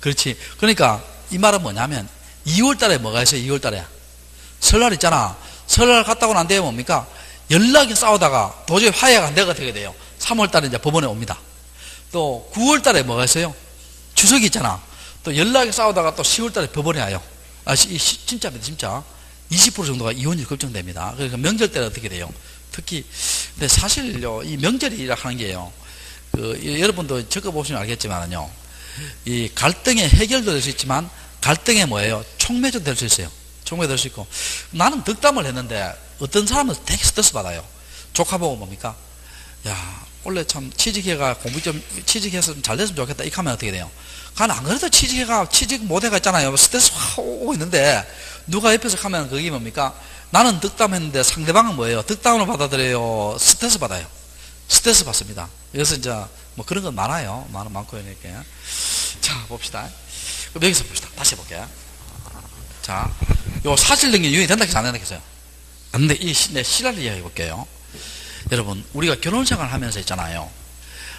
그렇지. 그러니까 이 말은 뭐냐면 2월달에 뭐가 있어요? 2월달에 설날 있잖아. 설날 갔다 오고 난 뒤에 뭡니까? 연락이 싸우다가 도저히 화해가 안 되게 되게 돼요. 3월달에 이제 법원에 옵니다. 또 9월달에 뭐가 있어요? 추석이 있잖아. 또 연락이 싸우다가 또 10월달에 법원에 와요. 진짜입니다. 진짜 20% 정도가 이혼율이 급증됩니다. 그러니까 명절 때는 어떻게 돼요? 특히 근데 사실요, 이 명절이라 하는 게요, 여러분도 적어보시면 알겠지만은요, 이 갈등의 해결도 될 수 있지만 갈등의 뭐예요? 촉매도 될 수 있어요. 촉매도 될 수 있고. 나는 덕담을 했는데 어떤 사람은 되게 스트레스 받아요. 조카 보고 뭡니까? 야, 원래 참 취직해가 공부 좀 취직해서 좀 잘 됐으면 좋겠다. 이렇게 하면 어떻게 돼요? 안 그래도 취직 못해가 있잖아요. 스트레스 확 오고 있는데 누가 옆에서 하면 그게 뭡니까? 나는 덕담했는데 상대방은 뭐예요? 덕담을 받아들여요? 스트레스 받아요? 스트레스 받습니다. 그래서 이제 뭐 그런 건 많아요. 많고 이렇게. 자, 봅시다. 그럼 여기서 봅시다. 다시 해볼게요. 자, 요 사실 등기 유인이 된다 해서 안 된다 했어요. 안 돼. 내 실화를 이야기해 볼게요. 여러분, 우리가 결혼생활 하면서 있잖아요.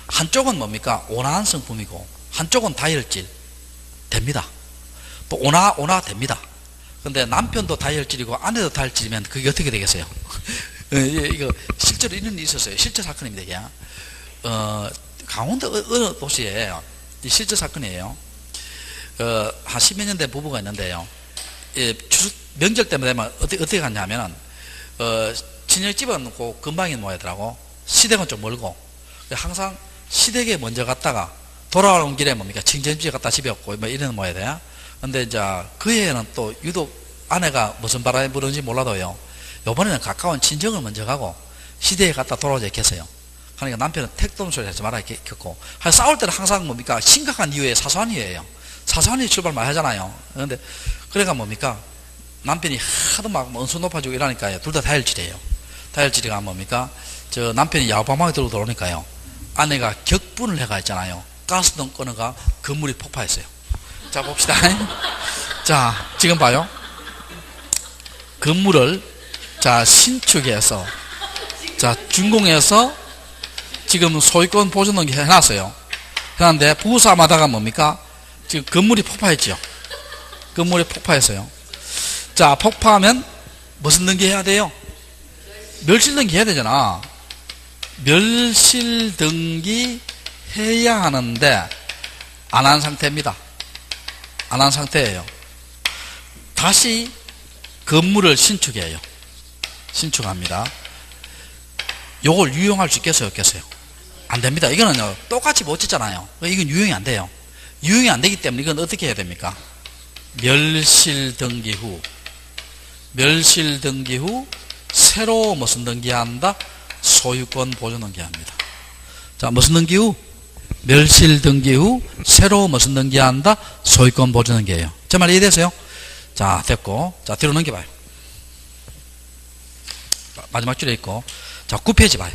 한쪽은 뭡니까? 온화한 성품이고 한쪽은 다혈질 됩니다. 또 온화 됩니다. 근데 남편도 다혈질이고 아내도 다혈질이면 그게 어떻게 되겠어요? 이거 실제로 이런 일이 있었어요. 실제 사건입니다. 이게. 강원도 어느 도시에 이 실제 사건이에요. 한 10몇 년 된 부부가 있는데요. 추석 명절 때문에 되면 어떻게 갔냐면은 친정집은 그 근방에 모이더라고. 시댁은 좀 멀고. 항상 시댁에 먼저 갔다가 돌아오는 길에 뭡니까? 친정집에 갔다 집에 없고 뭐 이런 모여야 돼요. 근데 이제 그 해에는 또 유독 아내가 무슨 바람이 부는지 몰라도요, 요번에는 가까운 친정을 먼저 가고 시대에 갔다 돌아오자 했겠어요. 그러니까 남편은 택도는 소리 하지 말아 했고, 싸울 때는 항상 뭡니까? 심각한 이유에 사소한 이유예요. 사소한 이유 출발 많이 하잖아요. 그런데 그래가 뭡니까? 남편이 하도 막 언수 높아지고 이러니까요, 둘 다 다혈질이에요. 다혈질이가 뭡니까? 저 남편이 야구방망이 들고 들어오니까요, 아내가 격분을 해가 있잖아요. 가스등 꺼내가 건물이 폭파했어요. 자, 봅시다. 자, 지금 봐요. 건물을, 자, 신축해서, 자, 준공해서 지금 소유권 보존등기 해놨어요. 그런데 부부싸움하다가 뭡니까? 지금 건물이 폭파했죠. 건물이 폭파했어요. 자, 폭파하면 무슨 등기 해야 돼요? 멸실등기 해야 되잖아. 멸실등기 해야 하는데 안 한 상태입니다. 안 한 상태예요. 다시 건물을 신축해요. 신축합니다. 요걸 유용할 수 있겠어요, 없겠어요? 안 됩니다. 이거는요, 똑같이 못 짓잖아요. 이건 유용이 안 돼요. 유용이 안 되기 때문에 이건 어떻게 해야 됩니까? 멸실등기 후, 멸실등기 후 새로 무슨 등기한다? 소유권 보존 등기합니다. 자, 무슨 등기 후? 멸실등기 후 새로 무슨 등기한다? 소유권 보존 등기예요. 제 말 이해되세요? 자, 됐고, 자, 뒤로 넘겨봐요. 마지막 줄에 있고, 자, 9페이지 봐요.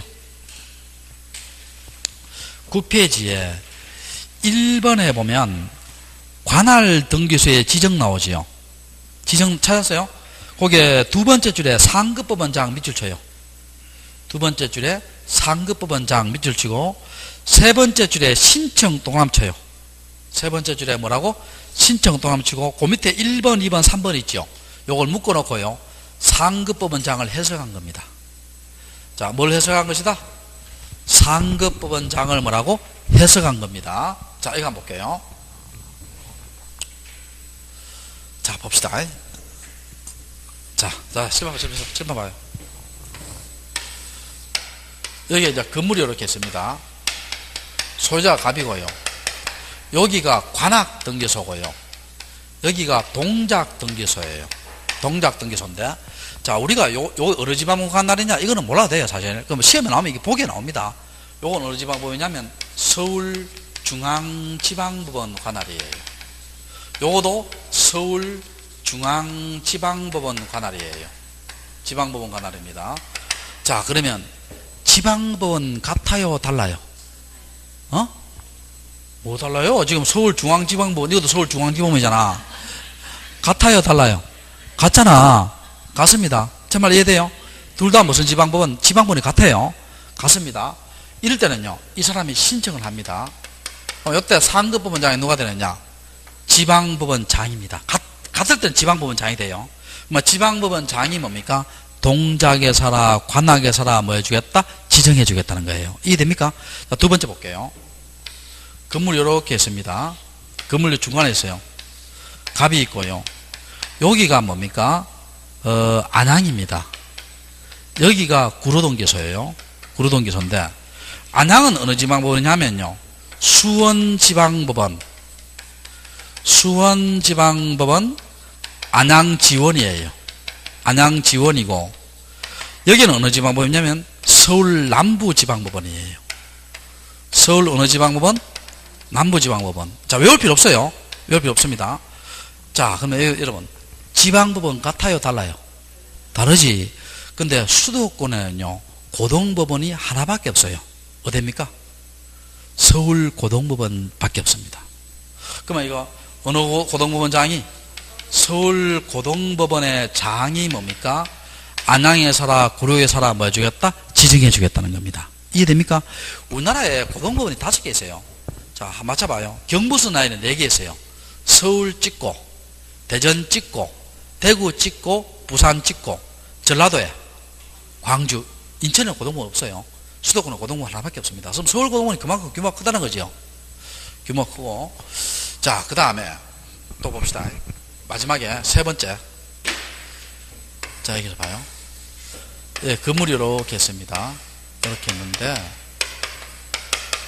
9페이지에 1번에 보면 관할 등기소의 지정 나오지요. 지정 찾았어요? 거기에 두 번째 줄에 상급법원장 밑줄 쳐요. 두 번째 줄에 상급법원장 밑줄 치고, 세 번째 줄에 신청 동그라미 쳐요. 세 번째 줄에 뭐라고? 신청 동그라미 치고, 그 밑에 1번, 2번, 3번 있죠. 요걸 묶어 놓고요, 상급법원장을 해석한 겁니다. 자, 뭘 해석한 것이다? 상급법원장을 뭐라고? 해석한 겁니다. 자, 이거 한번 볼게요. 자, 봅시다. 자, 실만 봐요. 여기 이제 건물이 이렇게 있습니다. 소유자가 갑이고요. 여기가 관악등기소고요. 여기가 동작등기소예요. 동작등기소인데, 자, 우리가 요 어느 지방법원 관할이냐? 이거는 몰라도 돼요, 사실. 그럼 시험에 나오면 이게 보기에 나옵니다. 요건 어느 지방법원이냐면 서울중앙지방법원 관할이에요. 요거도 서울중앙지방법원 관할이에요. 지방법원 관할입니다. 자, 그러면 지방법원 같아요, 달라요? 뭐 달라요? 지금 서울중앙지방법원, 이것도 서울중앙지방법원이잖아. 같아요, 달라요? 같잖아. 같습니다. 정말 이해돼요? 둘 다 무슨 지방법원? 지방법원이 같아요. 같습니다. 이럴 때는요, 이 사람이 신청을 합니다. 이때 상급법원장이 누가 되느냐? 지방법원장입니다. 같을 때는 지방법원장이 돼요. 지방법원장이 뭡니까? 동작에 살아, 관악에 살아, 뭐 해주겠다? 지정해 주겠다는 거예요. 이해됩니까? 자, 두 번째 볼게요. 건물이 이렇게 있습니다. 건물 중간에 있어요. 갑이 있고요. 여기가 뭡니까? 안양입니다. 여기가 구로동기소예요. 구로동기소인데, 안양은 어느 지방법원이냐면요, 수원지방법원, 수원지방법원 안양지원이에요. 안양지원이고, 여기는 어느 지방법원이냐면 서울 남부지방법원이에요. 서울 어느 지방법원? 남부지방법원. 자, 외울 필요 없어요. 외울 필요 없습니다. 자, 그러면 여러분, 지방법원 같아요, 달라요? 다르지. 근데 수도권에는요, 고등법원이 하나밖에 없어요. 어디입니까? 서울 고등법원밖에 없습니다. 그러면 이거 어느 고등법원장이? 서울 고등법원의 장이 뭡니까? 안양에 살아, 구로에 살아, 뭐 해주겠다? 지정해 주겠다는 겁니다. 이해됩니까? 우리나라에 고등법원이 5개 있어요. 자, 한번 맞춰봐요. 경부선 라인에 4개 있어요. 서울 찍고, 대전 찍고, 대구 찍고, 부산 찍고, 전라도에, 광주, 인천에 고등법원 없어요. 수도권은 고등법원 하나밖에 없습니다. 그럼 서울 고등법원이 그만큼 규모가 크다는 거죠. 규모가 크고. 자, 그 다음에 또 봅시다. 마지막에 세 번째. 자, 여기서 봐요. 예, 건물이 이렇게 있습니다. 이렇게 있는데,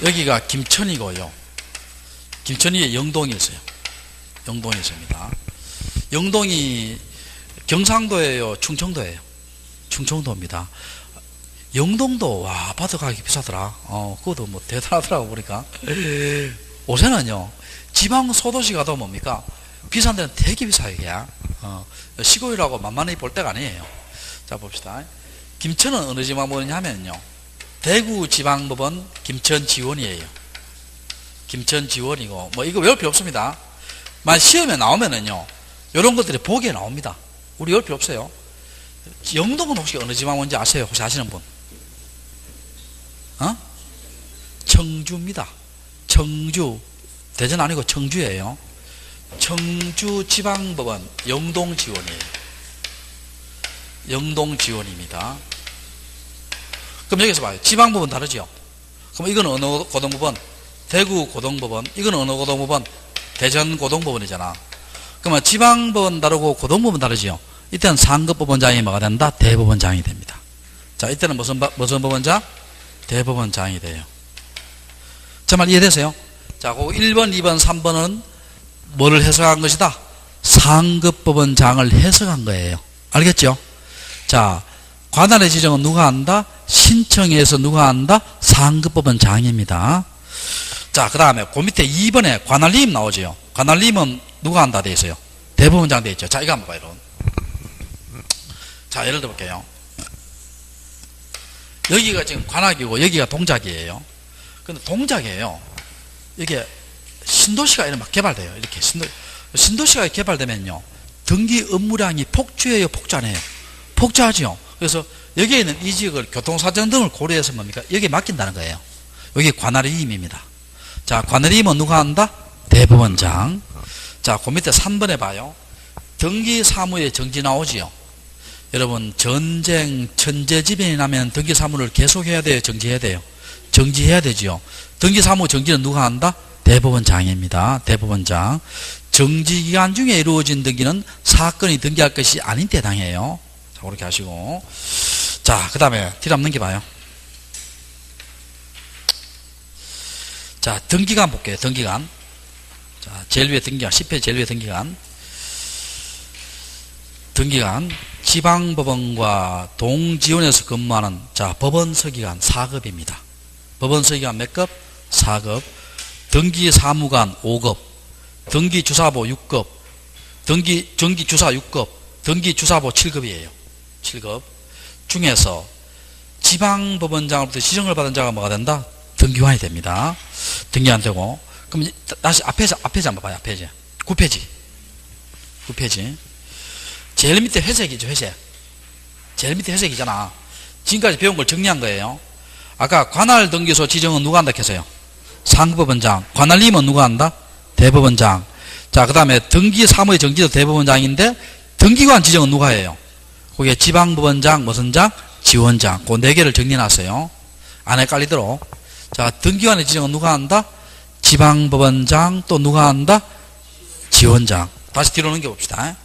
여기가 김천이고요. 김천이에 영동이 있어요. 영동에 있습니다. 영동이 경상도예요, 충청도예요? 충청도입니다. 영동도 와 아파트 가격이 비싸더라. 그것도 뭐 대단하더라고 보니까. 요새는요 지방 소도시 가도 뭡니까 비싼 데는 되게 비싸요. 이게 시골이라고 만만히 볼 때가 아니에요. 자 봅시다. 김천은 어느 지방법원이냐 하면요 대구 지방법원 김천지원이에요. 김천지원이고 뭐 이거 외울 필요 없습니다. 만약 시험에 나오면은요 이런 것들이 보기에 나옵니다. 우리 외울 필요 없어요. 영동은 혹시 어느 지방법원인지 아세요? 혹시 아시는 분? 청주입니다. 청주. 대전 아니고 청주예요. 청주지방법원 영동지원이에요. 영동지원입니다. 그럼 여기서 봐요. 지방법원 다르죠? 그럼 이건 어느 고등법원? 대구 고등법원. 이건 어느 고등법원? 대전 고등법원이잖아. 그러면 지방법원 다르고 고등법원 다르죠? 이때는 상급법원장이 뭐가 된다? 대법원장이 됩니다. 자, 이때는 무슨 법원장? 대법원장이 돼요. 저 말 이해되세요? 자, 그 1번, 2번, 3번은 뭐를 해석한 것이다? 상급법원장을 해석한 거예요. 알겠죠? 자, 관할의 지정은 누가 한다? 신청해서 누가 한다? 상급법원장입니다. 자, 그 다음에 그 밑에 2번에 관할림 나오죠. 관할림은 누가 한다 돼 있어요? 대법원장 돼 있죠. 자, 이거 한번 봐요. 자, 예를 들어 볼게요. 여기가 지금 관악이고 여기가 동작이에요. 근데 동작이에요. 이게 신도시가 이렇게 막 개발돼요. 이렇게 신도시가 개발되면요 등기 업무량이 폭주해요, 폭주 안 해요? 폭주하죠. 그래서 여기에 있는 이 지역을 교통사정 등을 고려해서 뭡니까? 여기에 맡긴다는 거예요. 여기 관할임입니다. 자, 관할임은 누가 한다? 대법원장. 자, 그 밑에 3번에 봐요. 등기 사무에 정지 나오지요. 여러분 전쟁 천재지변이 나면 등기 사무를 계속해야 돼요, 정지해야 돼요? 정지해야 되지요. 등기 사무 정지는 누가 한다? 대법원장입니다. 대법원장. 정지기간 중에 이루어진 등기는 사건이 등기할 것이 아닌 때 당해요. 자, 그렇게 하시고. 자, 그 다음에 뒤로 한번 넘겨봐요. 자, 등기간 볼게요. 등기간. 자, 제일 위에 등기간. 10회 제일 위에 등기간. 등기간. 지방법원과 동지원에서 근무하는 자 법원서기관 4급입니다. 법원서기관 몇 급? 4급. 등기사무관 5급. 등기주사보 6급. 정기주사 6급. 등기주사보 7급이에요. 7급. 중에서 지방법원장으로부터 지정을 받은 자가 뭐가 된다? 등기관이 됩니다. 등기관 되고. 그럼 다시 앞에지 한번 봐요. 앞에지. 9페이지. 9페이지. 제일 밑에 회색이죠, 회색. 제일 밑에 회색이잖아. 지금까지 배운 걸 정리한 거예요. 아까 관할등기소 지정은 누가 한다 했어요? 상급법원장. 관할임은 누가 한다? 대법원장. 자, 그 다음에 등기사무의 정지도 대법원장인데 등기관 지정은 누가 해요? 거기에 지방법원장, 무슨 장? 지원장. 그 4개를 정리해놨어요. 안 헷갈리도록. 자, 등기관의 지정은 누가 한다? 지방법원장. 또 누가 한다? 지원장. 다시 뒤로 넘겨봅시다.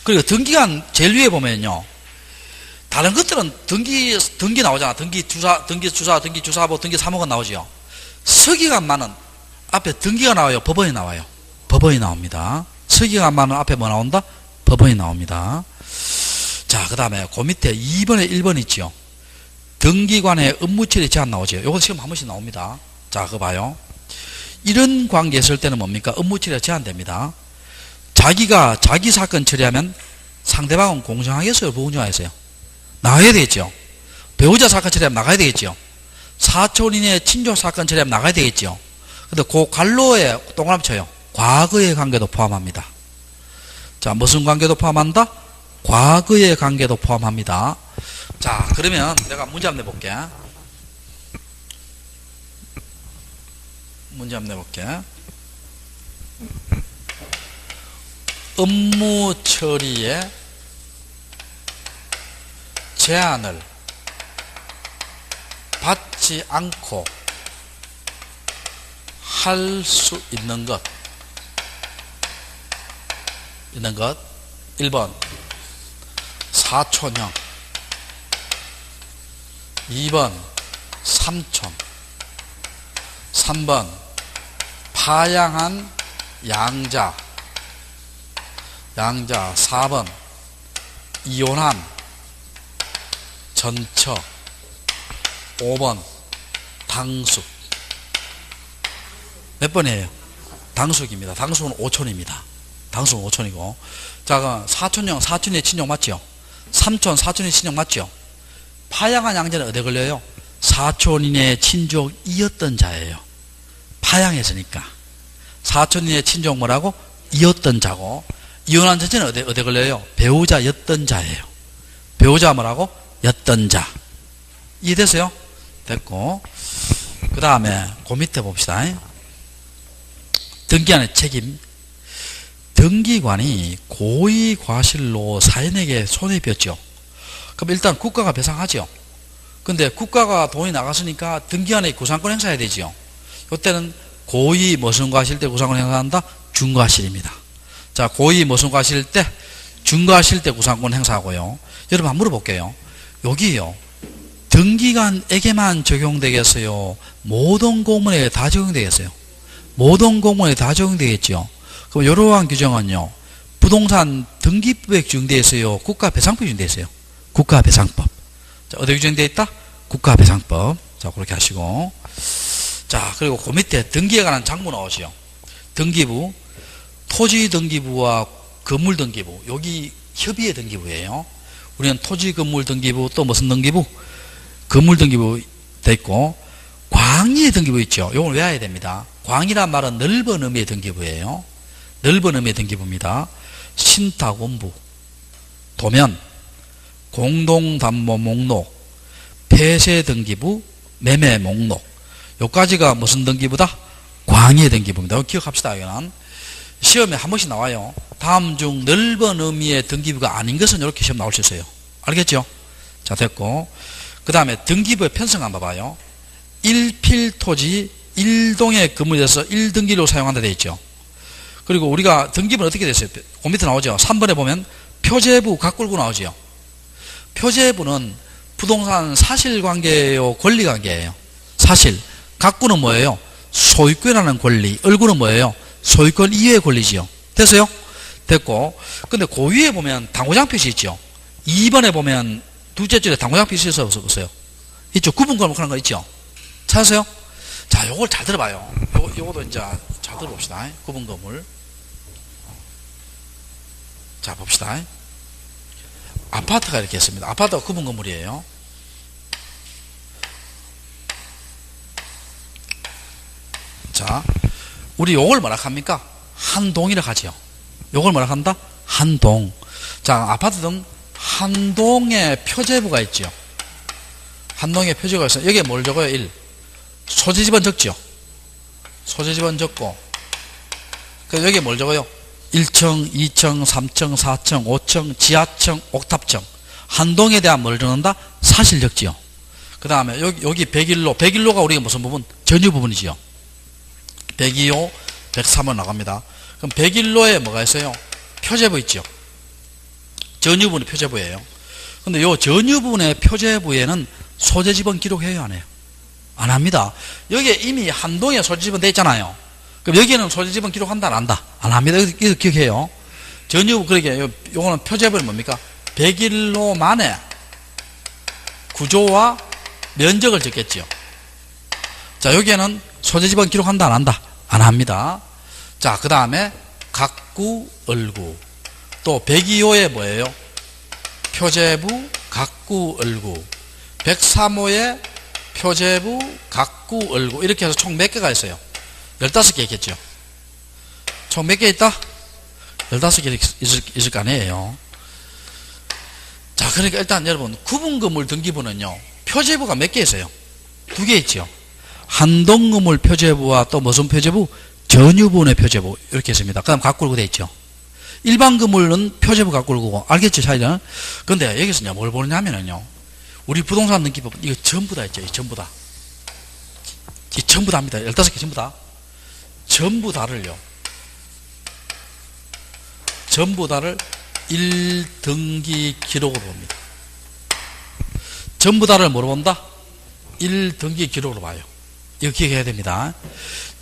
그리고 등기관 제일 위에 보면요. 다른 것들은 등기 나오잖아. 등기주사보, 등기사무관 나오죠. 서기관만은 앞에 등기가 나와요? 법원이 나와요? 법원이 나옵니다. 서기관만은 앞에 뭐 나온다? 법원이 나옵니다. 자, 그 다음에 그 밑에 2번에 1번 있죠. 등기관의 업무처리 제한 나오죠. 요거 시험 한 번씩 나옵니다. 자, 그거 봐요. 이런 관계 있을 때는 뭡니까? 업무처리가 제한됩니다. 자기가 자기 사건 처리하면 상대방은 공정하겠어요? 불공정하겠어요? 나가야 되겠죠. 배우자 사건 처리하면 나가야 되겠죠. 사촌 이내의 친족 사건 처리하면 나가야 되겠죠. 근데 그 관로에 동그라미 쳐요. 과거의 관계도 포함합니다. 자, 무슨 관계도 포함한다? 과거의 관계도 포함합니다. 자, 그러면 내가 문제 한번 내볼게. 문제 한번 내볼게. 업무 처리에 제한을 받지 않고 할 수 있는 것. 1번 사촌형, 2번 삼촌, 3번 파양한 양자, 양자 4번, 이온함, 전처 5번, 당숙. 몇 번이에요? 당숙입니다. 당숙은 5촌입니다. 당숙은 5촌이고. 자, 그럼 사촌형, 사촌의 친형 맞죠? 3촌, 사촌의 친형 맞죠? 파양한 양자는 어디에 걸려요? 사촌인의 친족이었던 자예요. 파양했으니까. 사촌인의 친족 뭐라고? 이었던 자고, 이혼한 전체는 어디에 걸려요? 배우자였던 자예요. 배우자 뭐라고? 였던 자. 이해됐어요? 됐고. 그 다음에 그 밑에 봅시다. 등기관의 책임. 등기관이 고의 과실로 사인에게 손해비었죠. 그럼 일단 국가가 배상하죠. 근데 국가가 돈이 나갔으니까 등기관의 구상권 행사해야 되죠. 이때는 고의 무슨 과실 때 구상권 행사한다? 중과실입니다. 자, 고의 무슨 과실 때? 중과실 때 구상권 행사하고요. 여러분 한번 물어볼게요. 여기요, 등기관에게만 적용되겠어요? 모든 공무원에게 다 적용되겠어요? 모든 공무원에 다 적용되겠죠. 그럼 이러한 규정은요, 부동산 등기법에 규정되어 있어요? 국가배상법에 규정되어 있어요? 국가배상법. 자, 어디 규정되어 있다? 국가배상법. 자, 그렇게 하시고. 자, 그리고 그 밑에 등기에 관한 장부 나오시오. 등기부, 토지등기부와 건물등기부. 여기 협의의 등기부예요. 우리는 토지건물등기부, 또 무슨 등기부? 건물등기부 돼 있고, 광의의 등기부 있죠. 이걸 외워야 됩니다. 광이란 말은 넓은 의미의 등기부예요. 넓은 의미의 등기부입니다. 신탁원부, 도면, 공동담보 목록, 폐쇄등기부, 매매 목록. 요까지가 무슨 등기부다? 광의의 등기부입니다. 이거 기억합시다. 이거는 시험에 한 번씩 나와요. 다음 중 넓은 의미의 등기부가 아닌 것은 이렇게 시험 나올 수 있어요. 알겠죠? 자, 됐고. 그 다음에 등기부의 편성 한번 봐봐요. 1필토지 1동의 건물에 대해서 1등기로 사용한다 되어 있죠. 그리고 우리가 등기부는 어떻게 됐어요? 그 밑에 나오죠. 3번에 보면 표제부, 가꿀구 나오죠. 표제부는 부동산 사실관계예요? 권리관계예요? 사실. 가꾸는 뭐예요? 소유권이라는 권리. 얼구는 뭐예요? 소유권 이외의 권리지요. 됐어요? 됐고. 근데 그 위에 보면 당구장 표시 있죠. 2번에 보면 둘째 줄에 당구장 표시 있어요? 없어요? 있죠. 구분권을 하는 거 있죠. 찾으세요? 자, 요걸 잘 들어봐요. 요것도 이제 잘 들어봅시다. 구분건물. 자, 봅시다. 아파트가 이렇게 있습니다. 아파트가 구분건물이에요. 자, 우리 요걸 뭐라 합니까? 한동이라 하죠. 요걸 뭐라 한다? 한동. 자, 아파트 등 한동의 표제부가 있죠. 한동의 표제가 있어요. 여기에 뭘 적어요? 1. 소재지번 적죠. 소재지번 적고, 그 여기에 뭘 적어요? 1층, 2층, 3층, 4층, 5층, 지하층, 옥탑층. 한동에 대한 뭘 적는다? 사실 적지요. 그 다음에 여기 101로, 101로가 우리가 무슨 부분? 전유 부분이지요. 102호, 103호 나갑니다. 그럼 101로에 뭐가 있어요? 표제부 있죠. 전유부는 표제부예요. 근데 요 전유부분의 표제부에는 소재지번 기록해요, 안 해요? 안 합니다. 여기에 이미 한동에 소재지번 돼 있잖아요. 그럼 여기에는 소재지번 기록한다, 안 한다? 안 합니다. 이거 기억해요. 전유부, 그러게, 요거는 표제부는 뭡니까? 101로만의 구조와 면적을 적겠죠. 자, 여기에는 소재지번 기록한다, 안 한다? 안 합니다. 자, 그 다음에 각구, 얼구. 또 102호에 뭐예요? 표제부, 각구, 얼구. 103호에 표제부, 각구, 얼구. 이렇게 해서 총 몇 개가 있어요? 15개 있겠죠. 총 몇 개 있다? 15개 있을 거 아니에요. 자, 그러니까 일단 여러분, 구분건물 등기부는요, 표제부가 몇 개 있어요? 2개 있죠. 한동건물 표제부와 또 무슨 표제부? 전유부분의 표제부. 이렇게 있습니다. 그 다음 가꿀구 되어 있죠. 일반 건물은 표제부 가꿀구고. 알겠죠, 차이는? 근데 여기서 뭘 보느냐면요, 우리 부동산 등기법, 이거 전부 다 있죠. 이 전부 다. 이 전부 다 합니다. 15개 전부 다. 전부 다를요. 전부 다를 1등기 기록으로 봅니다. 전부 다를 뭐로 본다? 1등기 기록으로 봐요. 이거 기억해야 됩니다.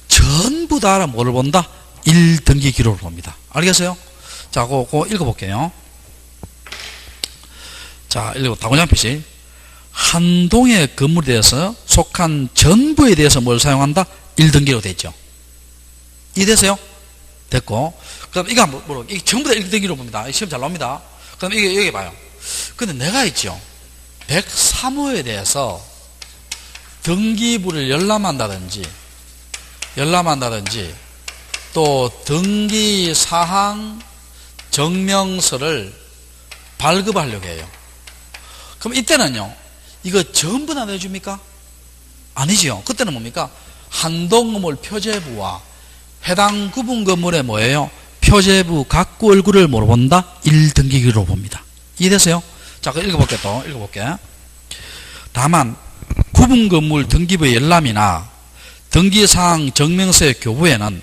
전부 다를 뭐를 본다? 1등기 기록으로 봅니다. 알겠어요? 자, 그거 읽어볼게요. 자, 다곤장 표시. 한 동의 건물에 대해서 속한 전부에 대해서 뭘 사용한다? 1등기로 되어 있죠. 이해되세요? 됐고. 그 다음 이거 한번 물어. 이게 전부 다 1등기로 봅니다. 시험 잘 나옵니다. 그 다음 이게, 여기 봐요. 근데 내가 있죠. 103호에 대해서 등기부를 열람한다든지, 또 등기사항 증명서를 발급하려고 해요. 그럼 이때는요, 이거 전부 다 내줍니까? 아니지요. 그때는 뭡니까? 한동건물 표제부와 해당 구분 건물의 뭐예요? 표제부 각구 얼굴을 뭐로 본다? 1등기기로 봅니다. 이해되세요? 자, 그 읽어볼게. 다만 구분 건물 등기부의 열람이나 등기사항 증명서의 교부에는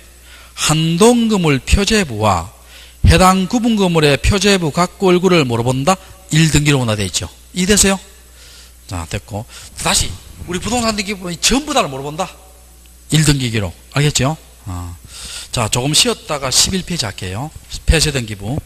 한동건물 표제부와 해당 구분 건물의 표제부 각구 얼굴을 뭐로 본다? 1등기로 본다 되어 있죠. 이해되세요? 자, 됐고. 다시 우리 부동산 등기부는 전부 다를 뭐로 본다? 1등기기로. 알겠죠? 자, 조금 쉬었다가 11페이지 할게요. 폐쇄 등기부.